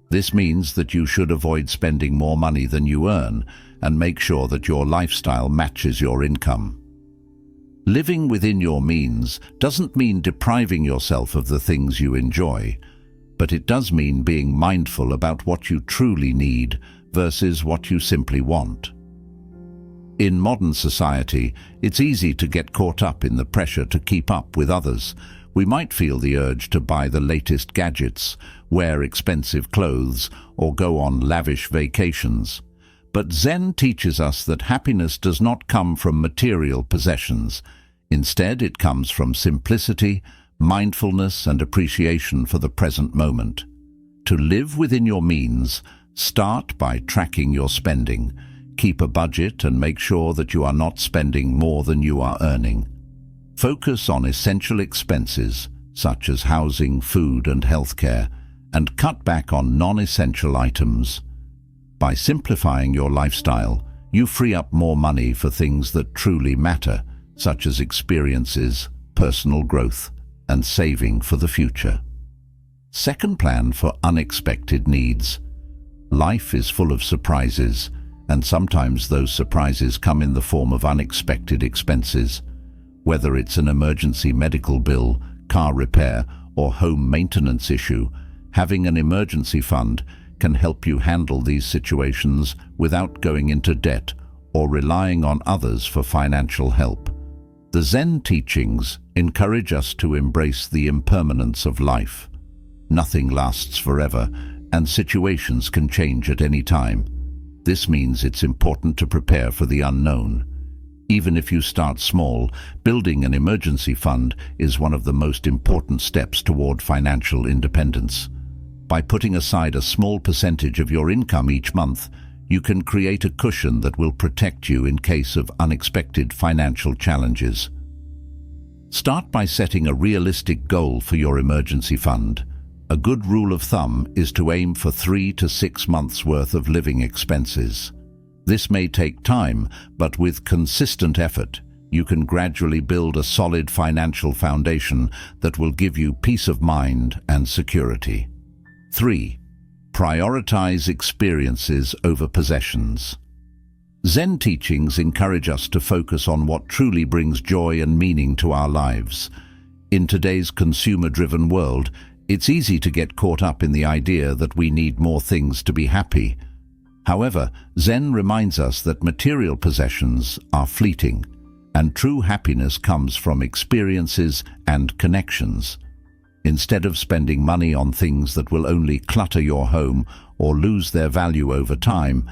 This means that you should avoid spending more money than you earn and make sure that your lifestyle matches your income. Living within your means doesn't mean depriving yourself of the things you enjoy, but it does mean being mindful about what you truly need versus what you simply want. In modern society, it's easy to get caught up in the pressure to keep up with others. We might feel the urge to buy the latest gadgets, wear expensive clothes, or go on lavish vacations. But Zen teaches us that happiness does not come from material possessions. Instead, it comes from simplicity, mindfulness, and appreciation for the present moment. To live within your means, start by tracking your spending. Keep a budget and make sure that you are not spending more than you are earning. Focus on essential expenses, such as housing, food, and healthcare, and cut back on non-essential items. By simplifying your lifestyle, you free up more money for things that truly matter, such as experiences, personal growth, and saving for the future. Second, plan for unexpected needs. Life is full of surprises, and sometimes those surprises come in the form of unexpected expenses. Whether it's an emergency medical bill, car repair, or home maintenance issue, having an emergency fund can help you handle these situations without going into debt or relying on others for financial help. The Zen teachings encourage us to embrace the impermanence of life. Nothing lasts forever, and situations can change at any time. This means it's important to prepare for the unknown. Even if you start small, building an emergency fund is one of the most important steps toward financial independence. By putting aside a small percentage of your income each month, you can create a cushion that will protect you in case of unexpected financial challenges. Start by setting a realistic goal for your emergency fund. A good rule of thumb is to aim for 3 to 6 months' worth of living expenses. This may take time, but with consistent effort, you can gradually build a solid financial foundation that will give you peace of mind and security. 3. Prioritize experiences over possessions. Zen teachings encourage us to focus on what truly brings joy and meaning to our lives. In today's consumer-driven world, it's easy to get caught up in the idea that we need more things to be happy. However, Zen reminds us that material possessions are fleeting, and true happiness comes from experiences and connections. Instead of spending money on things that will only clutter your home or lose their value over time,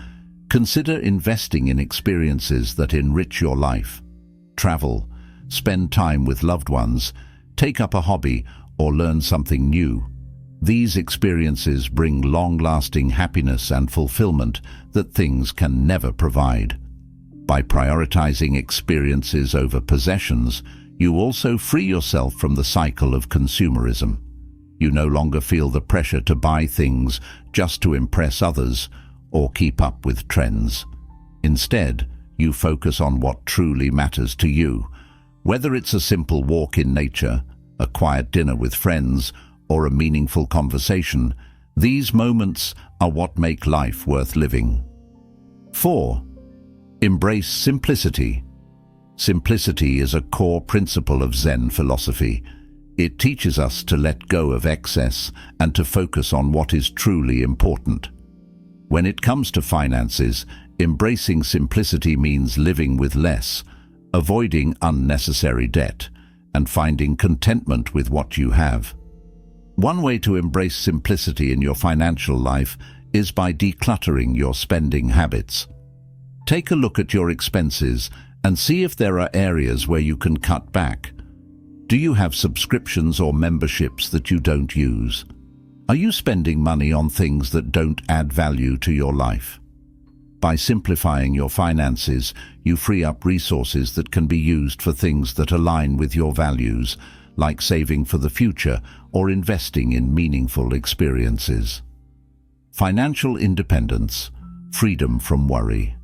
consider investing in experiences that enrich your life. Travel, spend time with loved ones, take up a hobby, or learn something new. These experiences bring long-lasting happiness and fulfillment that things can never provide. By prioritizing experiences over possessions, you also free yourself from the cycle of consumerism. You no longer feel the pressure to buy things just to impress others or keep up with trends. Instead, you focus on what truly matters to you. Whether it's a simple walk in nature, a quiet dinner with friends, or a meaningful conversation, these moments are what make life worth living. 4. Embrace simplicity. Simplicity is a core principle of Zen philosophy. It teaches us to let go of excess and to focus on what is truly important. When it comes to finances, embracing simplicity means living with less, avoiding unnecessary debt, and finding contentment with what you have. One way to embrace simplicity in your financial life is by decluttering your spending habits. Take a look at your expenses and see if there are areas where you can cut back. Do you have subscriptions or memberships that you don't use? Are you spending money on things that don't add value to your life? By simplifying your finances, you free up resources that can be used for things that align with your values, like saving for the future or investing in meaningful experiences. Financial independence, freedom from worry.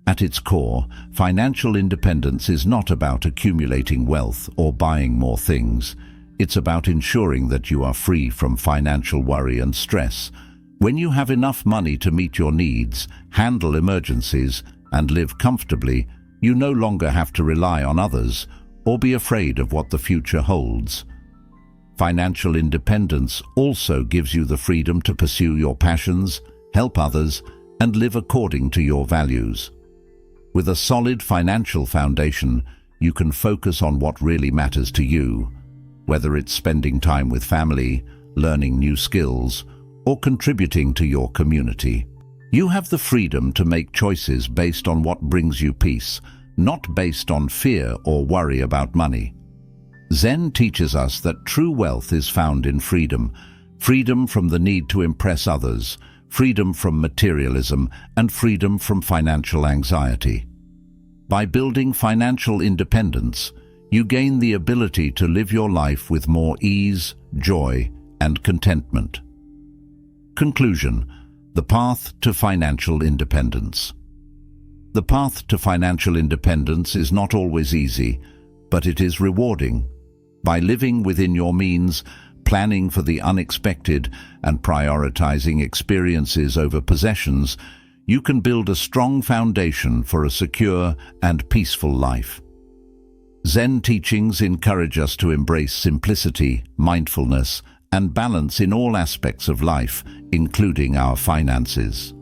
At its core, financial independence is not about accumulating wealth or buying more things. It's about ensuring that you are free from financial worry and stress. When you have enough money to meet your needs, handle emergencies, and live comfortably, you no longer have to rely on others or be afraid of what the future holds. Financial independence also gives you the freedom to pursue your passions, help others, and live according to your values. With a solid financial foundation, you can focus on what really matters to you, whether it's spending time with family, learning new skills, or contributing to your community. You have the freedom to make choices based on what brings you peace, not based on fear or worry about money. Zen teaches us that true wealth is found in freedom, freedom from the need to impress others, freedom from materialism, and freedom from financial anxiety. By building financial independence, you gain the ability to live your life with more ease, joy, and contentment. Conclusion: the path to financial independence. The path to financial independence is not always easy, but it is rewarding. By living within your means, planning for the unexpected, and prioritizing experiences over possessions, you can build a strong foundation for a secure and peaceful life. Zen teachings encourage us to embrace simplicity, mindfulness, and balance in all aspects of life, including our finances.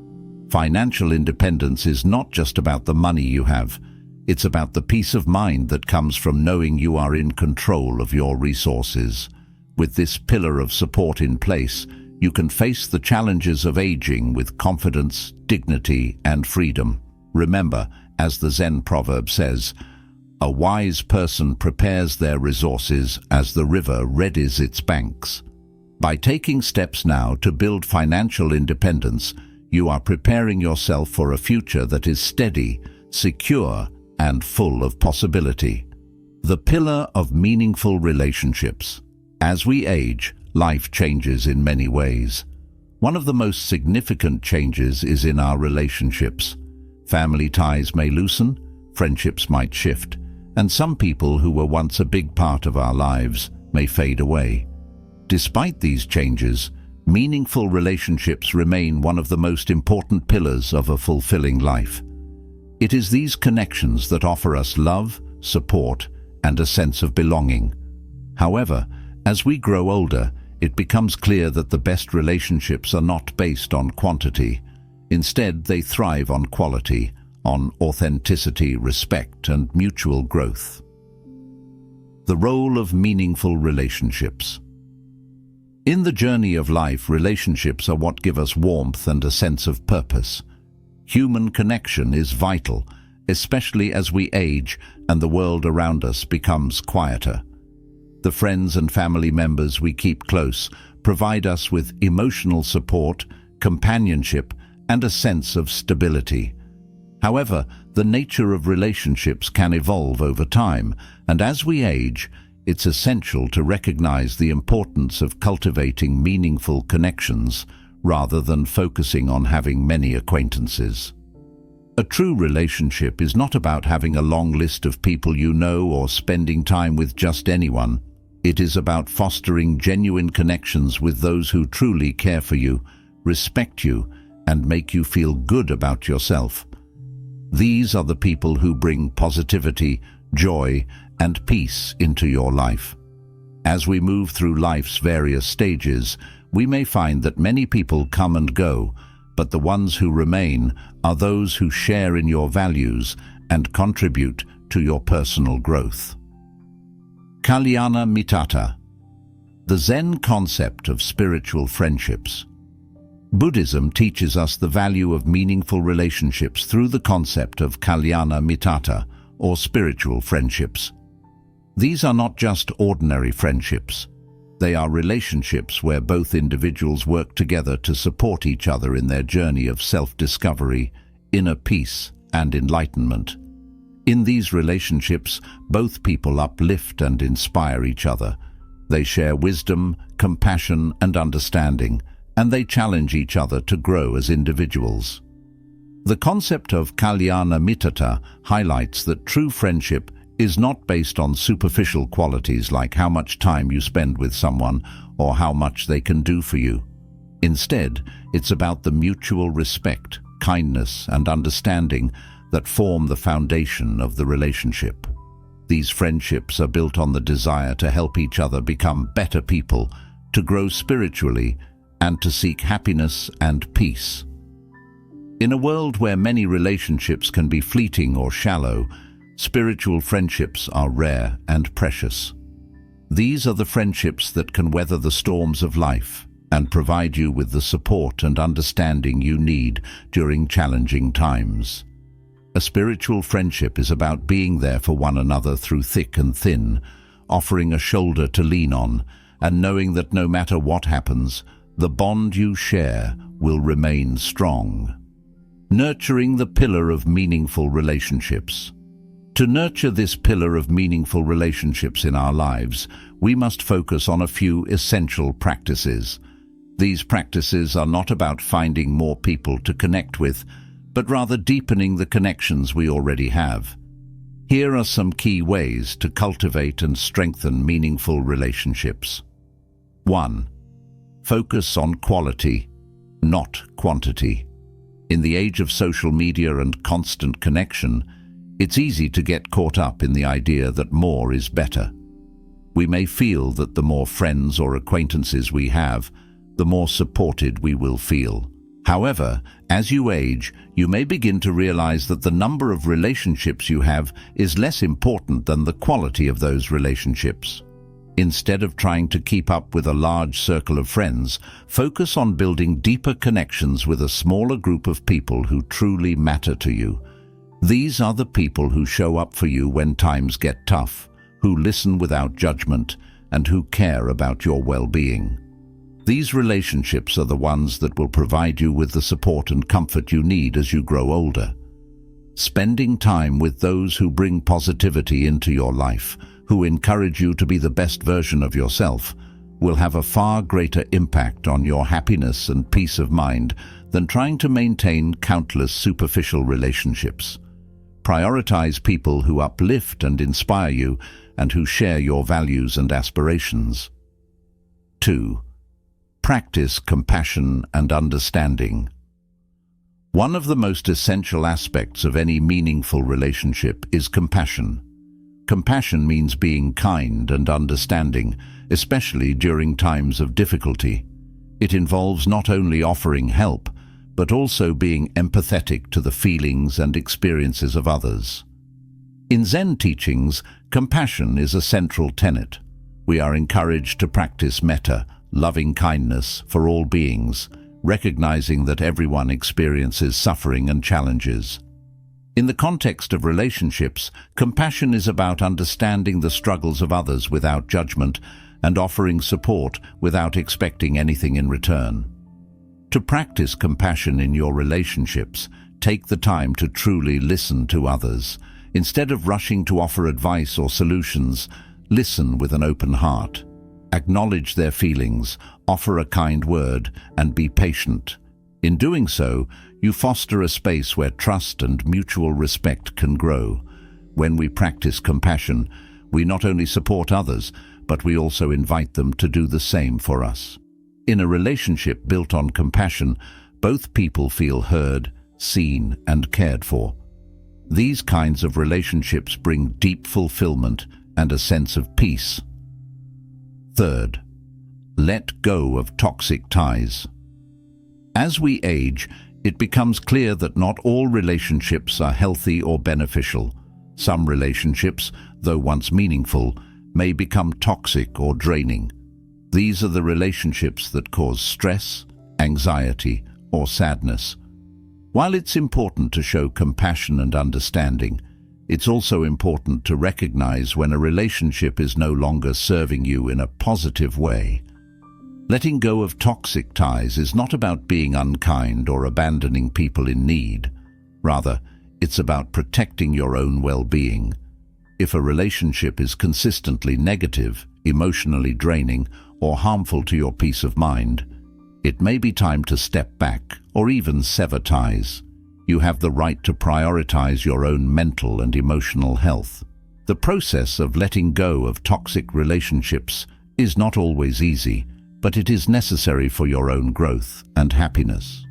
Financial independence is not just about the money you have. It's about the peace of mind that comes from knowing you are in control of your resources. With this pillar of support in place, you can face the challenges of aging with confidence, dignity, and freedom. Remember, as the Zen proverb says, "A wise person prepares their resources as the river readies its banks." By taking steps now to build financial independence, you are preparing yourself for a future that is steady, secure, and full of possibility. The pillar of meaningful relationships. As we age, life changes in many ways. One of the most significant changes is in our relationships. Family ties may loosen, friendships might shift, and some people who were once a big part of our lives may fade away. Despite these changes, meaningful relationships remain one of the most important pillars of a fulfilling life. It is these connections that offer us love, support, and a sense of belonging. However, as we grow older, it becomes clear that the best relationships are not based on quantity. Instead, they thrive on quality, on authenticity, respect, and mutual growth. The role of meaningful relationships. In the journey of life, relationships are what give us warmth and a sense of purpose. Human connection is vital, especially as we age and the world around us becomes quieter. The friends and family members we keep close provide us with emotional support, companionship, and a sense of stability. However, the nature of relationships can evolve over time, and as we age, it's essential to recognize the importance of cultivating meaningful connections rather than focusing on having many acquaintances. A true relationship is not about having a long list of people you know or spending time with just anyone. It is about fostering genuine connections with those who truly care for you, respect you, and make you feel good about yourself. These are the people who bring positivity, joy, and peace into your life. As we move through life's various stages, we may find that many people come and go, but the ones who remain are those who share in your values and contribute to your personal growth. Kalyana Mittata, the Zen concept of spiritual friendships. Buddhism teaches us the value of meaningful relationships through the concept of Kalyana Mittata, or spiritual friendships. These are not just ordinary friendships. They are relationships where both individuals work together to support each other in their journey of self-discovery, inner peace, and enlightenment. In these relationships, both people uplift and inspire each other. They share wisdom, compassion, and understanding, and they challenge each other to grow as individuals. The concept of Kalyana Mittata highlights that true friendship is not based on superficial qualities like how much time you spend with someone or how much they can do for you. Instead, it's about the mutual respect, kindness, and understanding that form the foundation of the relationship. These friendships are built on the desire to help each other become better people, to grow spiritually, and to seek happiness and peace. In a world where many relationships can be fleeting or shallow, spiritual friendships are rare and precious. These are the friendships that can weather the storms of life and provide you with the support and understanding you need during challenging times. A spiritual friendship is about being there for one another through thick and thin, offering a shoulder to lean on, and knowing that no matter what happens, the bond you share will remain strong. Nurturing the pillar of meaningful relationships. To nurture this pillar of meaningful relationships in our lives, we must focus on a few essential practices. These practices are not about finding more people to connect with, but rather deepening the connections we already have. Here are some key ways to cultivate and strengthen meaningful relationships. 1. Focus on quality, not quantity. In the age of social media and constant connection, it's easy to get caught up in the idea that more is better. We may feel that the more friends or acquaintances we have, the more supported we will feel. However, as you age, you may begin to realize that the number of relationships you have is less important than the quality of those relationships. Instead of trying to keep up with a large circle of friends, focus on building deeper connections with a smaller group of people who truly matter to you. These are the people who show up for you when times get tough, who listen without judgment, and who care about your well-being. These relationships are the ones that will provide you with the support and comfort you need as you grow older. Spending time with those who bring positivity into your life, who encourage you to be the best version of yourself, will have a far greater impact on your happiness and peace of mind than trying to maintain countless superficial relationships. Prioritize people who uplift and inspire you and who share your values and aspirations. 2. Practice compassion and understanding. One of the most essential aspects of any meaningful relationship is compassion. Compassion means being kind and understanding, especially during times of difficulty. It involves not only offering help, but also being empathetic to the feelings and experiences of others. In Zen teachings, compassion is a central tenet. We are encouraged to practice metta, loving kindness, for all beings, recognizing that everyone experiences suffering and challenges. In the context of relationships, compassion is about understanding the struggles of others without judgment and offering support without expecting anything in return. To practice compassion in your relationships, take the time to truly listen to others. Instead of rushing to offer advice or solutions, listen with an open heart. Acknowledge their feelings, offer a kind word, and be patient. In doing so, you foster a space where trust and mutual respect can grow. When we practice compassion, we not only support others, but we also invite them to do the same for us. In a relationship built on compassion, both people feel heard, seen, and cared for. These kinds of relationships bring deep fulfillment and a sense of peace. Third, let go of toxic ties. As we age, it becomes clear that not all relationships are healthy or beneficial. Some relationships, though once meaningful, may become toxic or draining. These are the relationships that cause stress, anxiety, or sadness. While it's important to show compassion and understanding, it's also important to recognize when a relationship is no longer serving you in a positive way. Letting go of toxic ties is not about being unkind or abandoning people in need. Rather, it's about protecting your own well-being. If a relationship is consistently negative, emotionally draining, or harmful to your peace of mind, it may be time to step back or even sever ties. You have the right to prioritize your own mental and emotional health. The process of letting go of toxic relationships is not always easy, but it is necessary for your own growth and happiness.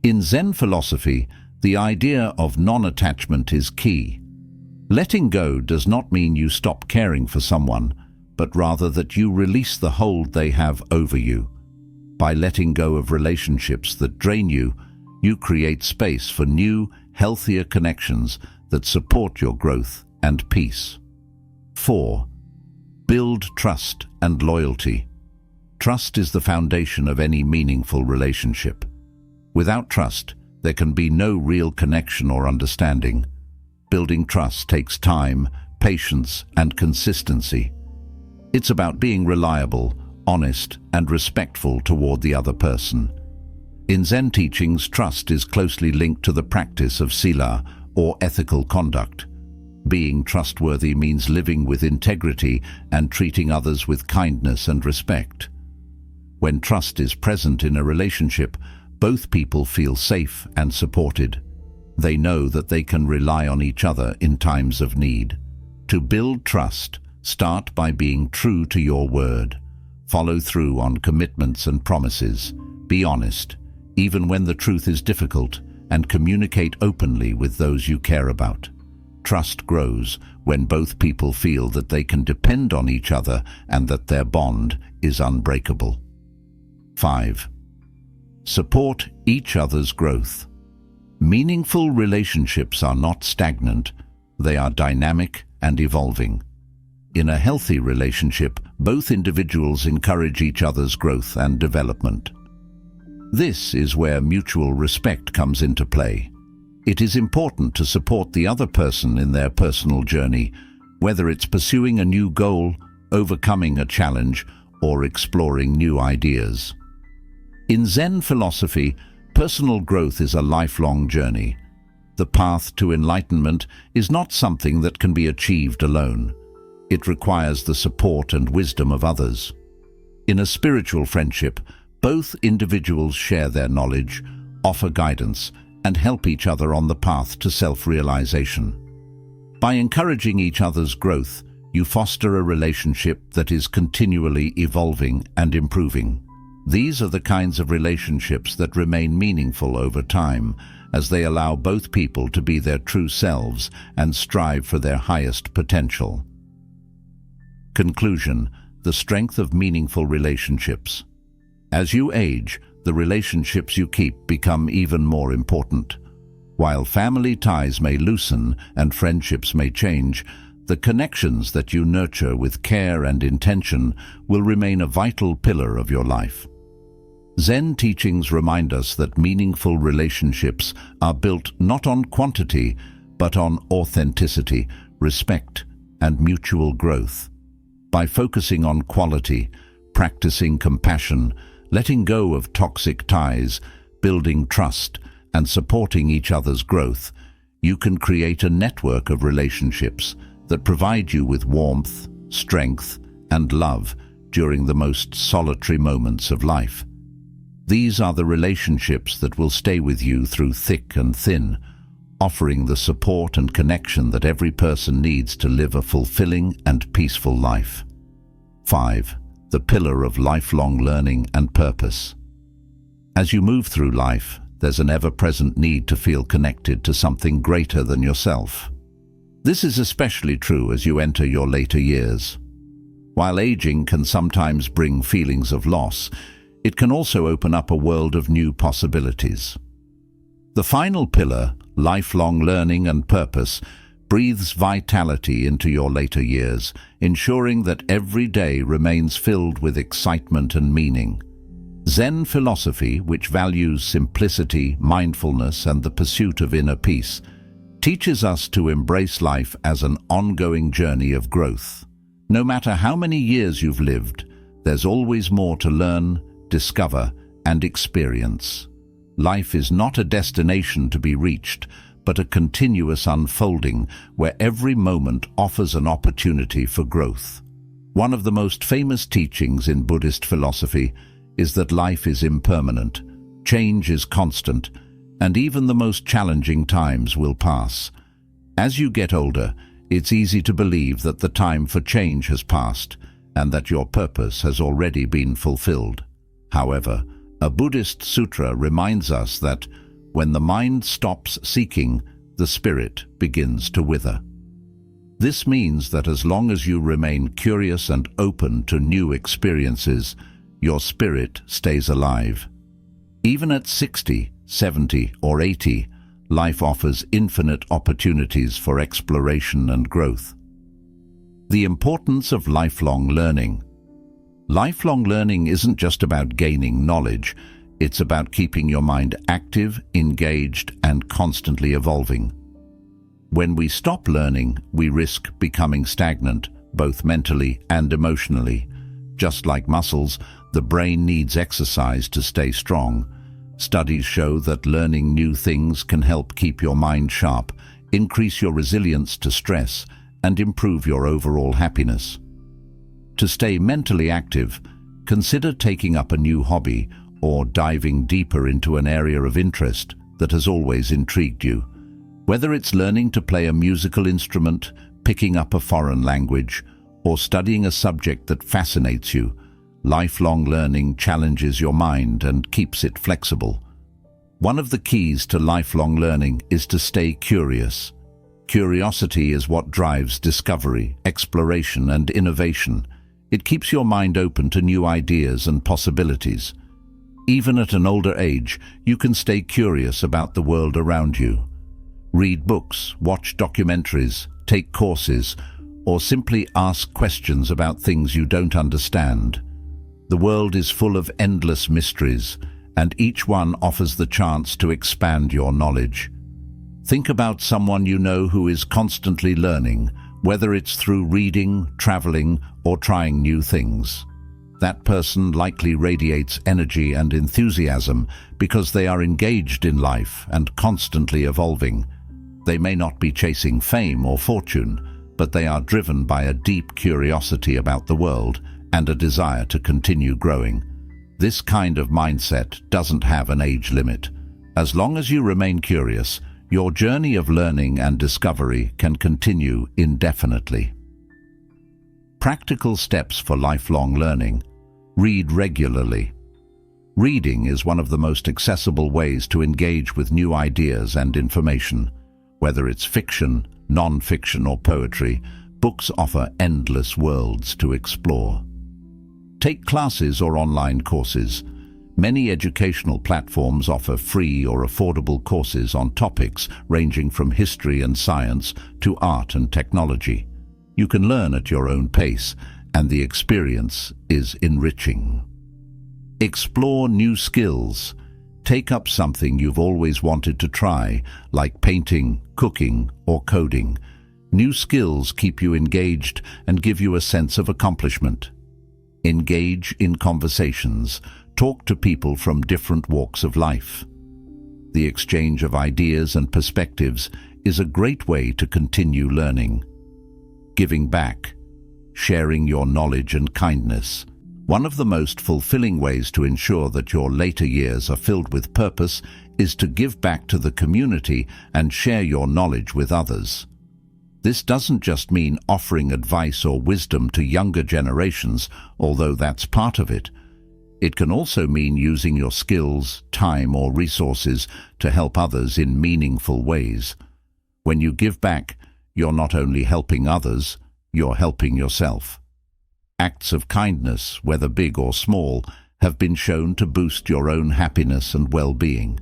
In Zen philosophy, the idea of non-attachment is key. Letting go does not mean you stop caring for someone, but rather that you release the hold they have over you. By letting go of relationships that drain you, you create space for new, healthier connections that support your growth and peace. 4. Build trust and loyalty. Trust is the foundation of any meaningful relationship. Without trust, there can be no real connection or understanding. Building trust takes time, patience, and consistency. It's about being reliable, honest, and respectful toward the other person. In Zen teachings, trust is closely linked to the practice of sila, or ethical conduct. Being trustworthy means living with integrity and treating others with kindness and respect. When trust is present in a relationship, both people feel safe and supported. They know that they can rely on each other in times of need. To build trust, start by being true to your word. Follow through on commitments and promises. Be honest, even when the truth is difficult, and communicate openly with those you care about. Trust grows when both people feel that they can depend on each other and that their bond is unbreakable. 5. Support each other's growth. Meaningful relationships are not stagnant, they are dynamic and evolving. In a healthy relationship, both individuals encourage each other's growth and development. This is where mutual respect comes into play. It is important to support the other person in their personal journey, whether it's pursuing a new goal, overcoming a challenge, or exploring new ideas. In Zen philosophy, personal growth is a lifelong journey. The path to enlightenment is not something that can be achieved alone. It requires the support and wisdom of others. In a spiritual friendship, both individuals share their knowledge, offer guidance, and help each other on the path to self-realization. By encouraging each other's growth, you foster a relationship that is continually evolving and improving. These are the kinds of relationships that remain meaningful over time, as they allow both people to be their true selves and strive for their highest potential. Conclusion: the strength of meaningful relationships. As you age, the relationships you keep become even more important. While family ties may loosen and friendships may change, the connections that you nurture with care and intention will remain a vital pillar of your life. Zen teachings remind us that meaningful relationships are built not on quantity, but on authenticity, respect, and mutual growth. By focusing on quality, practicing compassion, letting go of toxic ties, building trust, and supporting each other's growth, you can create a network of relationships that provide you with warmth, strength, and love during the most solitary moments of life. These are the relationships that will stay with you through thick and thin, offering the support and connection that every person needs to live a fulfilling and peaceful life. 5. The pillar of lifelong learning and purpose. As you move through life, there's an ever-present need to feel connected to something greater than yourself. This is especially true as you enter your later years. While aging can sometimes bring feelings of loss, it can also open up a world of new possibilities. The final pillar, lifelong learning and purpose, breathes vitality into your later years, ensuring that every day remains filled with excitement and meaning. Zen philosophy, which values simplicity, mindfulness, and the pursuit of inner peace, teaches us to embrace life as an ongoing journey of growth. No matter how many years you've lived, there's always more to learn, discover, and experience. Life is not a destination to be reached, but a continuous unfolding where every moment offers an opportunity for growth. One of the most famous teachings in Buddhist philosophy is that life is impermanent, change is constant, and even the most challenging times will pass. As you get older, it's easy to believe that the time for change has passed and that your purpose has already been fulfilled. However, a Buddhist sutra reminds us that when the mind stops seeking, the spirit begins to wither. This means that as long as you remain curious and open to new experiences, your spirit stays alive. Even at 60, 70, or 80, life offers infinite opportunities for exploration and growth. The importance of lifelong learning. Lifelong learning isn't just about gaining knowledge, it's about keeping your mind active, engaged, and constantly evolving. When we stop learning, we risk becoming stagnant, both mentally and emotionally. Just like muscles, the brain needs exercise to stay strong. Studies show that learning new things can help keep your mind sharp, increase your resilience to stress, and improve your overall happiness. To stay mentally active, consider taking up a new hobby or diving deeper into an area of interest that has always intrigued you. Whether it's learning to play a musical instrument, picking up a foreign language, or studying a subject that fascinates you, lifelong learning challenges your mind and keeps it flexible. One of the keys to lifelong learning is to stay curious. Curiosity is what drives discovery, exploration, and innovation. It keeps your mind open to new ideas and possibilities. Even at an older age, you can stay curious about the world around you. Read books, watch documentaries, take courses, or simply ask questions about things you don't understand. The world is full of endless mysteries, and each one offers the chance to expand your knowledge. Think about someone you know who is constantly learning, whether it's through reading, traveling, or trying new things. That person likely radiates energy and enthusiasm because they are engaged in life and constantly evolving. They may not be chasing fame or fortune, but they are driven by a deep curiosity about the world and a desire to continue growing. This kind of mindset doesn't have an age limit. As long as you remain curious, your journey of learning and discovery can continue indefinitely. Practical steps for lifelong learning. Read regularly. Reading is one of the most accessible ways to engage with new ideas and information. Whether it's fiction, non-fiction or poetry, books offer endless worlds to explore. Take classes or online courses. Many educational platforms offer free or affordable courses on topics ranging from history and science to art and technology. You can learn at your own pace, and the experience is enriching. Explore new skills. Take up something you've always wanted to try, like painting, cooking, or coding. New skills keep you engaged and give you a sense of accomplishment. Engage in conversations. Talk to people from different walks of life. The exchange of ideas and perspectives is a great way to continue learning. Giving back. Sharing your knowledge and kindness. One of the most fulfilling ways to ensure that your later years are filled with purpose is to give back to the community and share your knowledge with others. This doesn't just mean offering advice or wisdom to younger generations, although that's part of it. It can also mean using your skills, time, or resources to help others in meaningful ways. When you give back, you're not only helping others, you're helping yourself. Acts of kindness, whether big or small, have been shown to boost your own happiness and well-being.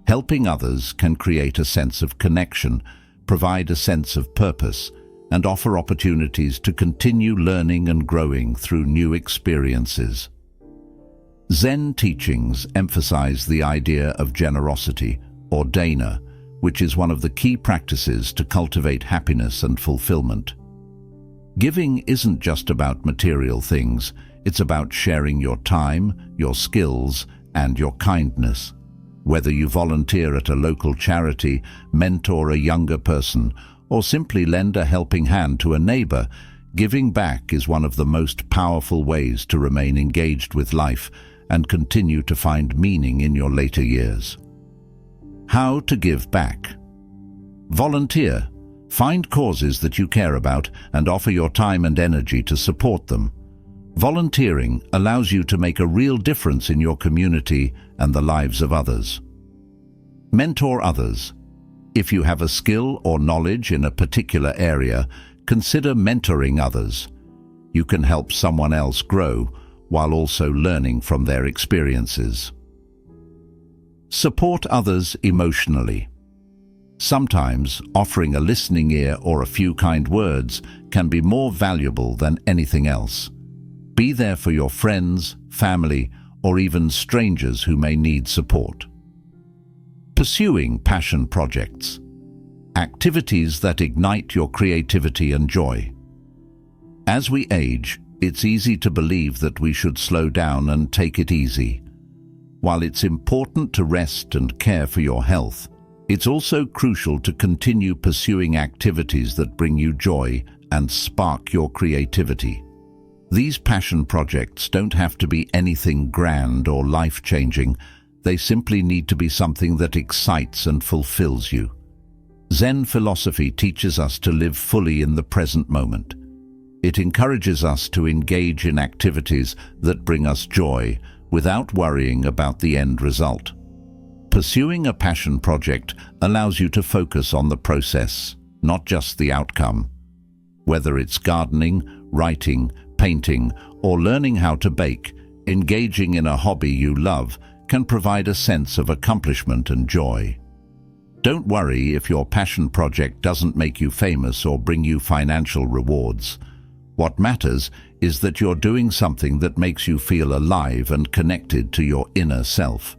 Helping others can create a sense of connection, provide a sense of purpose, and offer opportunities to continue learning and growing through new experiences. Zen teachings emphasize the idea of generosity, or dana, which is one of the key practices to cultivate happiness and fulfillment. Giving isn't just about material things, it's about sharing your time, your skills, and your kindness. Whether you volunteer at a local charity, mentor a younger person, or simply lend a helping hand to a neighbor, giving back is one of the most powerful ways to remain engaged with life and continue to find meaning in your later years. How to give back? Volunteer. Find causes that you care about and offer your time and energy to support them. Volunteering allows you to make a real difference in your community and the lives of others. Mentor others. If you have a skill or knowledge in a particular area, consider mentoring others. You can help someone else grow while also learning from their experiences. Support others emotionally. Sometimes offering a listening ear or a few kind words can be more valuable than anything else. Be there for your friends, family, or even strangers who may need support. Pursuing passion projects. Activities that ignite your creativity and joy. As we age, it's easy to believe that we should slow down and take it easy. While it's important to rest and care for your health, it's also crucial to continue pursuing activities that bring you joy and spark your creativity. These passion projects don't have to be anything grand or life-changing. They simply need to be something that excites and fulfills you. Zen philosophy teaches us to live fully in the present moment. It encourages us to engage in activities that bring us joy without worrying about the end result. Pursuing a passion project allows you to focus on the process, not just the outcome. Whether it's gardening, writing, painting, or learning how to bake, engaging in a hobby you love can provide a sense of accomplishment and joy. Don't worry if your passion project doesn't make you famous or bring you financial rewards. What matters is that you're doing something that makes you feel alive and connected to your inner self.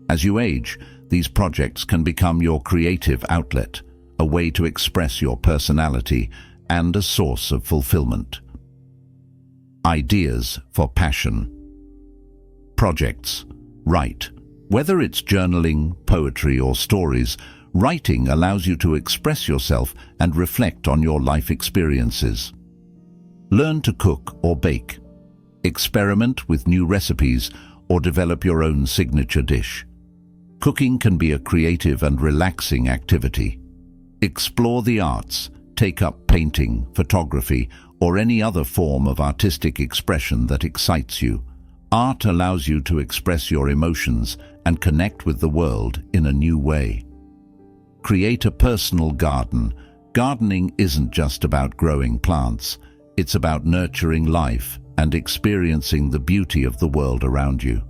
As you age, these projects can become your creative outlet, a way to express your personality, and a source of fulfillment. Ideas for passion. Projects. Write. Whether it's journaling, poetry, or stories, writing allows you to express yourself and reflect on your life experiences. Learn to cook or bake. Experiment with new recipes or develop your own signature dish. Cooking can be a creative and relaxing activity. Explore the arts. Take up painting, photography, or any other form of artistic expression that excites you. Art allows you to express your emotions and connect with the world in a new way. Create a personal garden. Gardening isn't just about growing plants. It's about nurturing life and experiencing the beauty of the world around you.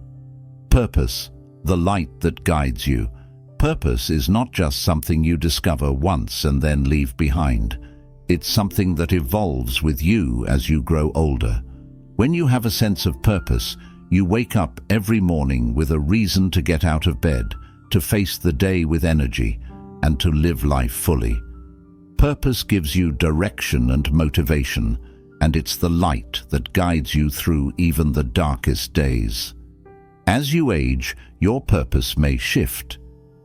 Purpose, the light that guides you. Purpose is not just something you discover once and then leave behind. It's something that evolves with you as you grow older. When you have a sense of purpose, you wake up every morning with a reason to get out of bed, to face the day with energy, and to live life fully. Purpose gives you direction and motivation, and it's the light that guides you through even the darkest days. As you age, your purpose may shift.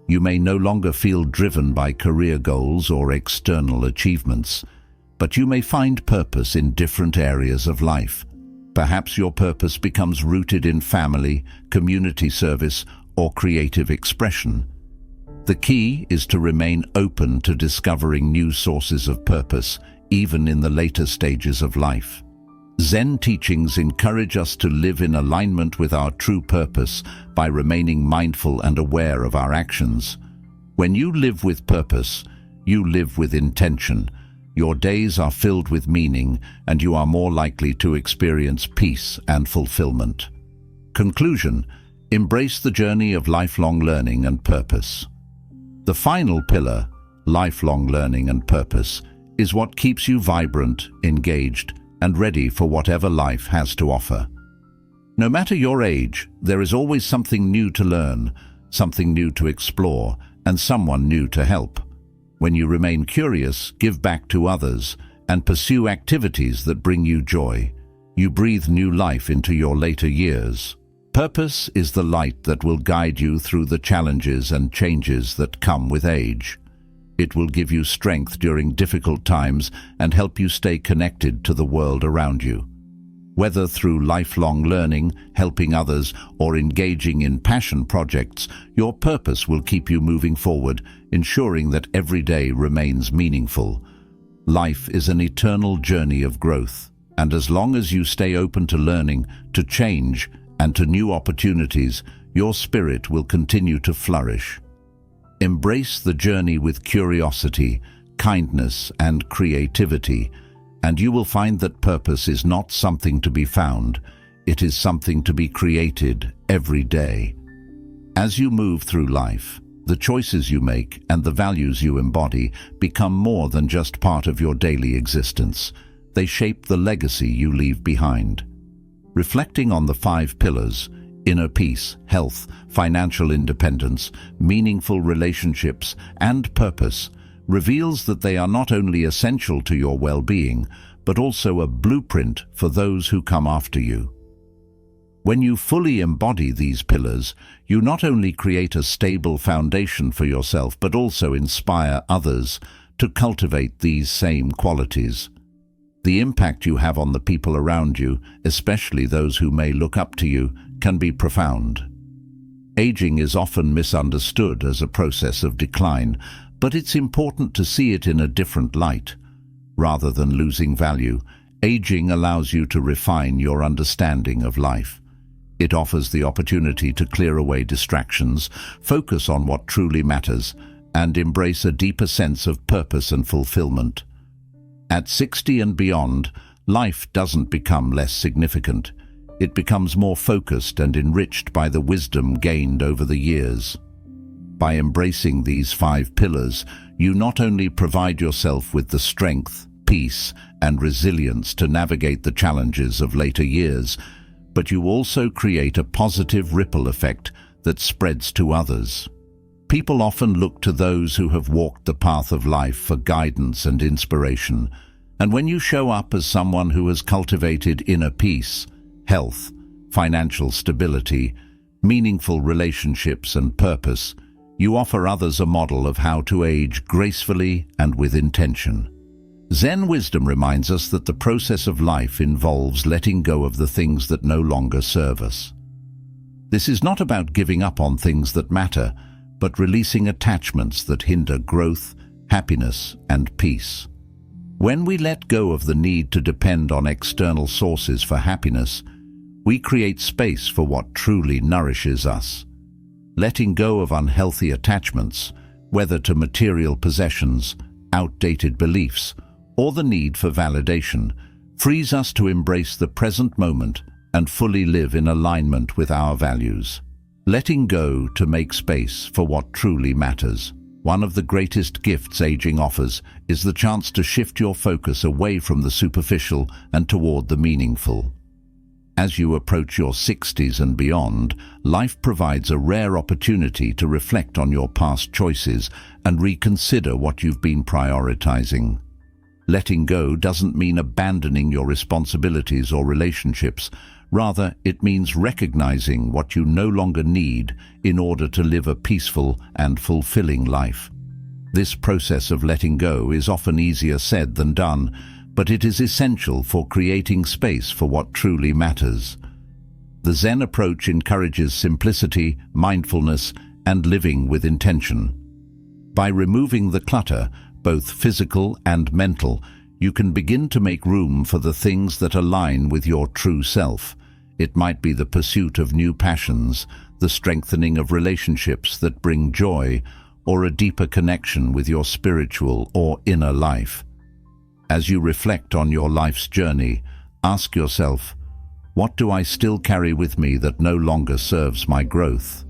You may no longer feel driven by career goals or external achievements, but you may find purpose in different areas of life. Perhaps your purpose becomes rooted in family, community service, or creative expression. The key is to remain open to discovering new sources of purpose, even in the later stages of life. Zen teachings encourage us to live in alignment with our true purpose by remaining mindful and aware of our actions. When you live with purpose, you live with intention. Your days are filled with meaning, and you are more likely to experience peace and fulfillment. Conclusion: embrace the journey of lifelong learning and purpose. The final pillar, lifelong learning and purpose, is what keeps you vibrant, engaged, and ready for whatever life has to offer. No matter your age, there is always something new to learn, something new to explore, and someone new to help. When you remain curious, give back to others, and pursue activities that bring you joy, you breathe new life into your later years. Purpose is the light that will guide you through the challenges and changes that come with age. It will give you strength during difficult times and help you stay connected to the world around you. Whether through lifelong learning, helping others, or engaging in passion projects, your purpose will keep you moving forward, ensuring that every day remains meaningful. Life is an eternal journey of growth, and as long as you stay open to learning, to change, and to new opportunities, your spirit will continue to flourish. Embrace the journey with curiosity, kindness, and creativity, and you will find that purpose is not something to be found, it is something to be created every day. As you move through life, the choices you make and the values you embody become more than just part of your daily existence. They shape the legacy you leave behind. Reflecting on the 5 pillars, inner peace, health, financial independence, meaningful relationships, and purpose, reveals that they are not only essential to your well-being, but also a blueprint for those who come after you. When you fully embody these pillars, you not only create a stable foundation for yourself, but also inspire others to cultivate these same qualities. The impact you have on the people around you, especially those who may look up to you, can be profound. Aging is often misunderstood as a process of decline, but it's important to see it in a different light. Rather than losing value, aging allows you to refine your understanding of life. It offers the opportunity to clear away distractions, focus on what truly matters, and embrace a deeper sense of purpose and fulfillment. At 60 and beyond, life doesn't become less significant. It becomes more focused and enriched by the wisdom gained over the years. By embracing these 5 pillars, you not only provide yourself with the strength, peace, and resilience to navigate the challenges of later years, but you also create a positive ripple effect that spreads to others. People often look to those who have walked the path of life for guidance and inspiration, and when you show up as someone who has cultivated inner peace, health, financial stability, meaningful relationships, and purpose, you offer others a model of how to age gracefully and with intention. Zen wisdom reminds us that the process of life involves letting go of the things that no longer serve us. This is not about giving up on things that matter, but releasing attachments that hinder growth, happiness, and peace. When we let go of the need to depend on external sources for happiness, We create space for what truly nourishes us. Letting go of unhealthy attachments, whether to material possessions, outdated beliefs, or the need for validation, frees us to embrace the present moment and fully live in alignment with our values. Letting go to make space for what truly matters. One of the greatest gifts aging offers is the chance to shift your focus away from the superficial and toward the meaningful. As you approach your 60s and beyond, life provides a rare opportunity to reflect on your past choices and reconsider what you've been prioritizing. Letting go doesn't mean abandoning your responsibilities or relationships. Rather, it means recognizing what you no longer need in order to live a peaceful and fulfilling life. This process of letting go is often easier said than done, but it is essential for creating space for what truly matters. The Zen approach encourages simplicity, mindfulness, and living with intention. By removing the clutter, both physical and mental, you can begin to make room for the things that align with your true self. It might be the pursuit of new passions, the strengthening of relationships that bring joy, or a deeper connection with your spiritual or inner life. As you reflect on your life's journey, ask yourself, what do I still carry with me that no longer serves my growth?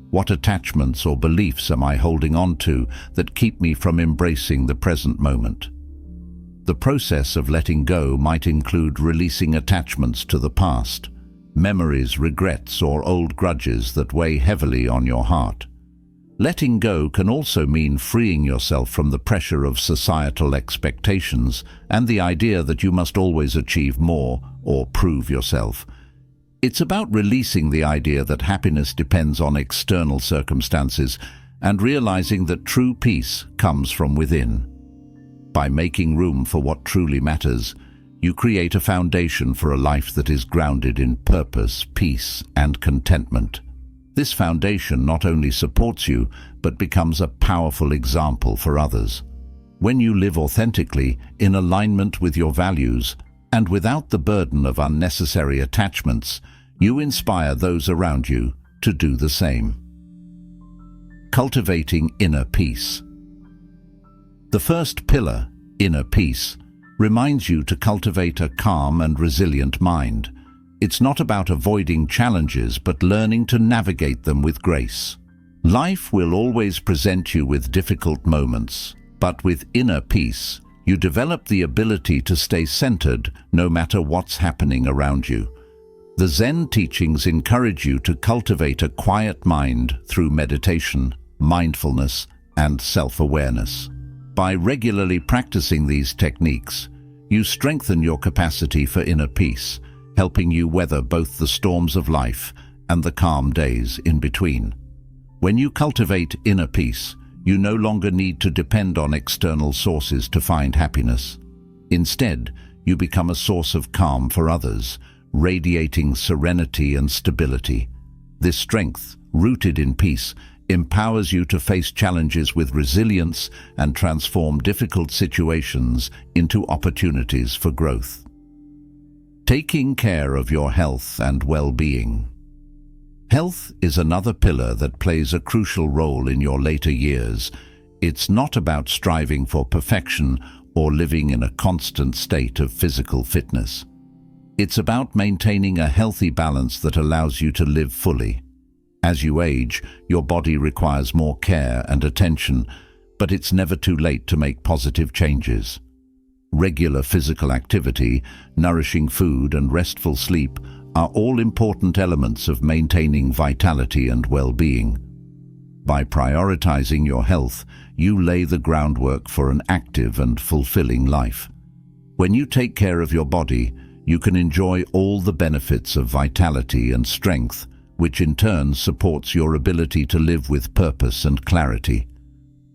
What attachments or beliefs am I holding on to that keep me from embracing the present moment? The process of letting go might include releasing attachments to the past, memories, regrets, or old grudges that weigh heavily on your heart. Letting go can also mean freeing yourself from the pressure of societal expectations and the idea that you must always achieve more or prove yourself. It's about releasing the idea that happiness depends on external circumstances and realizing that true peace comes from within. By making room for what truly matters, you create a foundation for a life that is grounded in purpose, peace, and contentment. This foundation not only supports you, but becomes a powerful example for others. When you live authentically, in alignment with your values, and without the burden of unnecessary attachments, you inspire those around you to do the same. Cultivating inner peace. The first pillar, inner peace, reminds you to cultivate a calm and resilient mind. It's not about avoiding challenges, but learning to navigate them with grace. Life will always present you with difficult moments, but with inner peace, you develop the ability to stay centered no matter what's happening around you. The Zen teachings encourage you to cultivate a quiet mind through meditation, mindfulness, and self-awareness. By regularly practicing these techniques, you strengthen your capacity for inner peace, helping you weather both the storms of life and the calm days in between. When you cultivate inner peace, you no longer need to depend on external sources to find happiness. Instead, you become a source of calm for others, radiating serenity and stability. This strength, rooted in peace, empowers you to face challenges with resilience and transform difficult situations into opportunities for growth. Taking care of your health and well-being. Health is another pillar that plays a crucial role in your later years. It's not about striving for perfection or living in a constant state of physical fitness. It's about maintaining a healthy balance that allows you to live fully. As you age, your body requires more care and attention, but it's never too late to make positive changes. Regular physical activity, nourishing food, and restful sleep are all important elements of maintaining vitality and well-being. By prioritizing your health, you lay the groundwork for an active and fulfilling life. When you take care of your body, you can enjoy all the benefits of vitality and strength, which in turn supports your ability to live with purpose and clarity.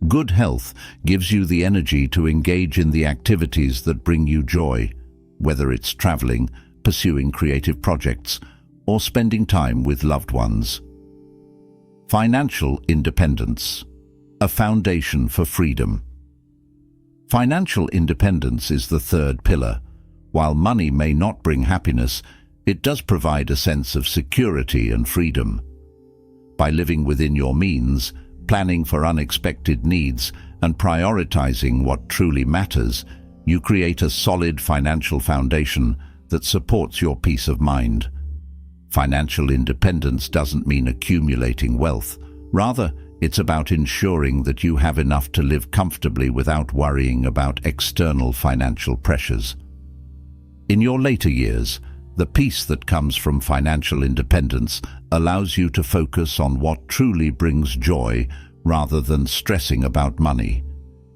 Good health gives you the energy to engage in the activities that bring you joy, whether it's traveling, pursuing creative projects, or spending time with loved ones. Financial independence, a foundation for freedom. Financial independence is the third pillar. While money may not bring happiness, it does provide a sense of security and freedom. By living within your means, planning for unexpected needs, and prioritizing what truly matters, you create a solid financial foundation that supports your peace of mind. Financial independence doesn't mean accumulating wealth. Rather, it's about ensuring that you have enough to live comfortably without worrying about external financial pressures. In your later years, the peace that comes from financial independence allows you to focus on what truly brings joy rather than stressing about money.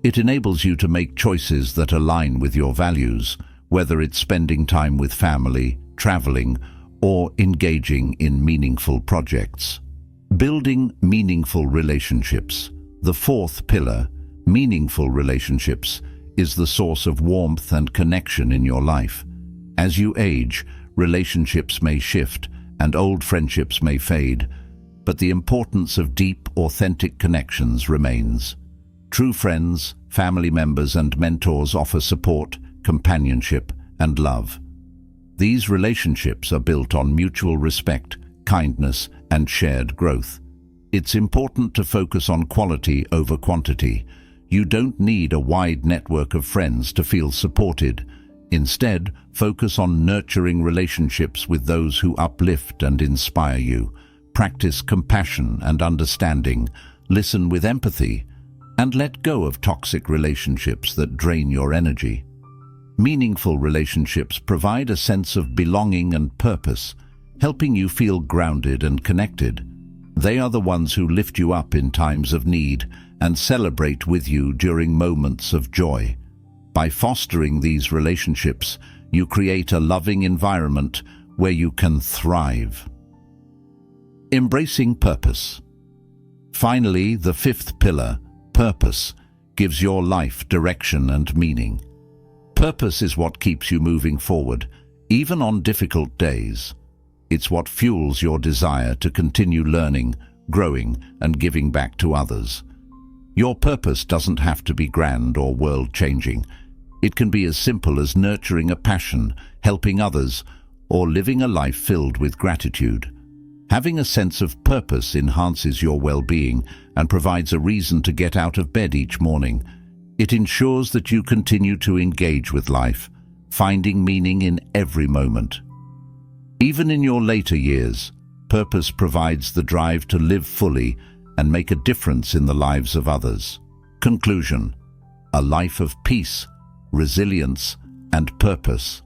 It enables you to make choices that align with your values, whether it's spending time with family, traveling, or engaging in meaningful projects. Building meaningful relationships. The fourth pillar, meaningful relationships, is the source of warmth and connection in your life. As you age, relationships may shift and old friendships may fade, but the importance of deep, authentic connections remains. True friends, family members, and mentors offer support, companionship, and love. These relationships are built on mutual respect, kindness, and shared growth. It's important to focus on quality over quantity. You don't need a wide network of friends to feel supported. Instead, focus on nurturing relationships with those who uplift and inspire you. Practice compassion and understanding, listen with empathy, and let go of toxic relationships that drain your energy. Meaningful relationships provide a sense of belonging and purpose, helping you feel grounded and connected. They are the ones who lift you up in times of need and celebrate with you during moments of joy. By fostering these relationships, you create a loving environment where you can thrive. Embracing purpose. Finally, the fifth pillar, purpose, gives your life direction and meaning. Purpose is what keeps you moving forward, even on difficult days. It's what fuels your desire to continue learning, growing, and giving back to others. Your purpose doesn't have to be grand or world-changing. It can be as simple as nurturing a passion, helping others, or living a life filled with gratitude. Having a sense of purpose enhances your well-being and provides a reason to get out of bed each morning. It ensures that you continue to engage with life, finding meaning in every moment. Even in your later years, purpose provides the drive to live fully and make a difference in the lives of others. Conclusion: a life of peace, resilience, and purpose.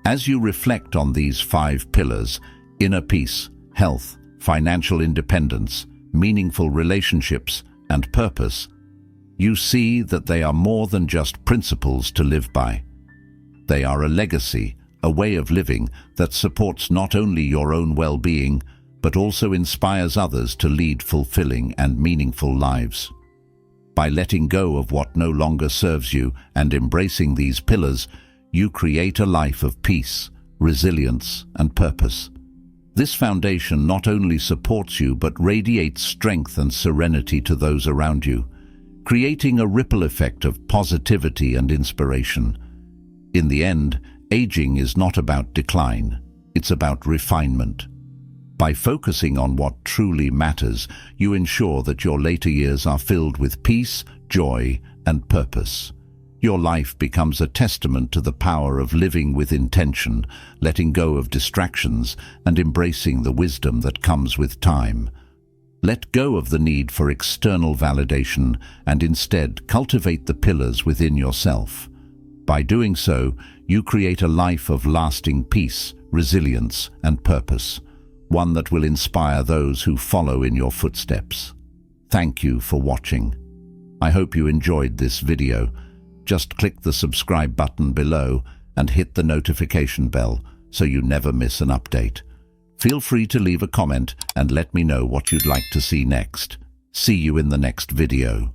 As you reflect on these 5 pillars, inner peace, health, financial independence, meaningful relationships, and purpose, you see that they are more than just principles to live by. They are a legacy, a way of living that supports not only your own well-being, but also inspires others to lead fulfilling and meaningful lives. By letting go of what no longer serves you and embracing these pillars, you create a life of peace, resilience, and purpose. This foundation not only supports you but radiates strength and serenity to those around you, creating a ripple effect of positivity and inspiration. In the end, aging is not about decline, it's about refinement. By focusing on what truly matters, you ensure that your later years are filled with peace, joy, and purpose. Your life becomes a testament to the power of living with intention, letting go of distractions, and embracing the wisdom that comes with time. Let go of the need for external validation and instead cultivate the pillars within yourself. By doing so, you create a life of lasting peace, resilience, and purpose, one that will inspire those who follow in your footsteps. Thank you for watching. I hope you enjoyed this video. Just click the subscribe button below and hit the notification bell so you never miss an update. Feel free to leave a comment and let me know what you'd like to see next. See you in the next video.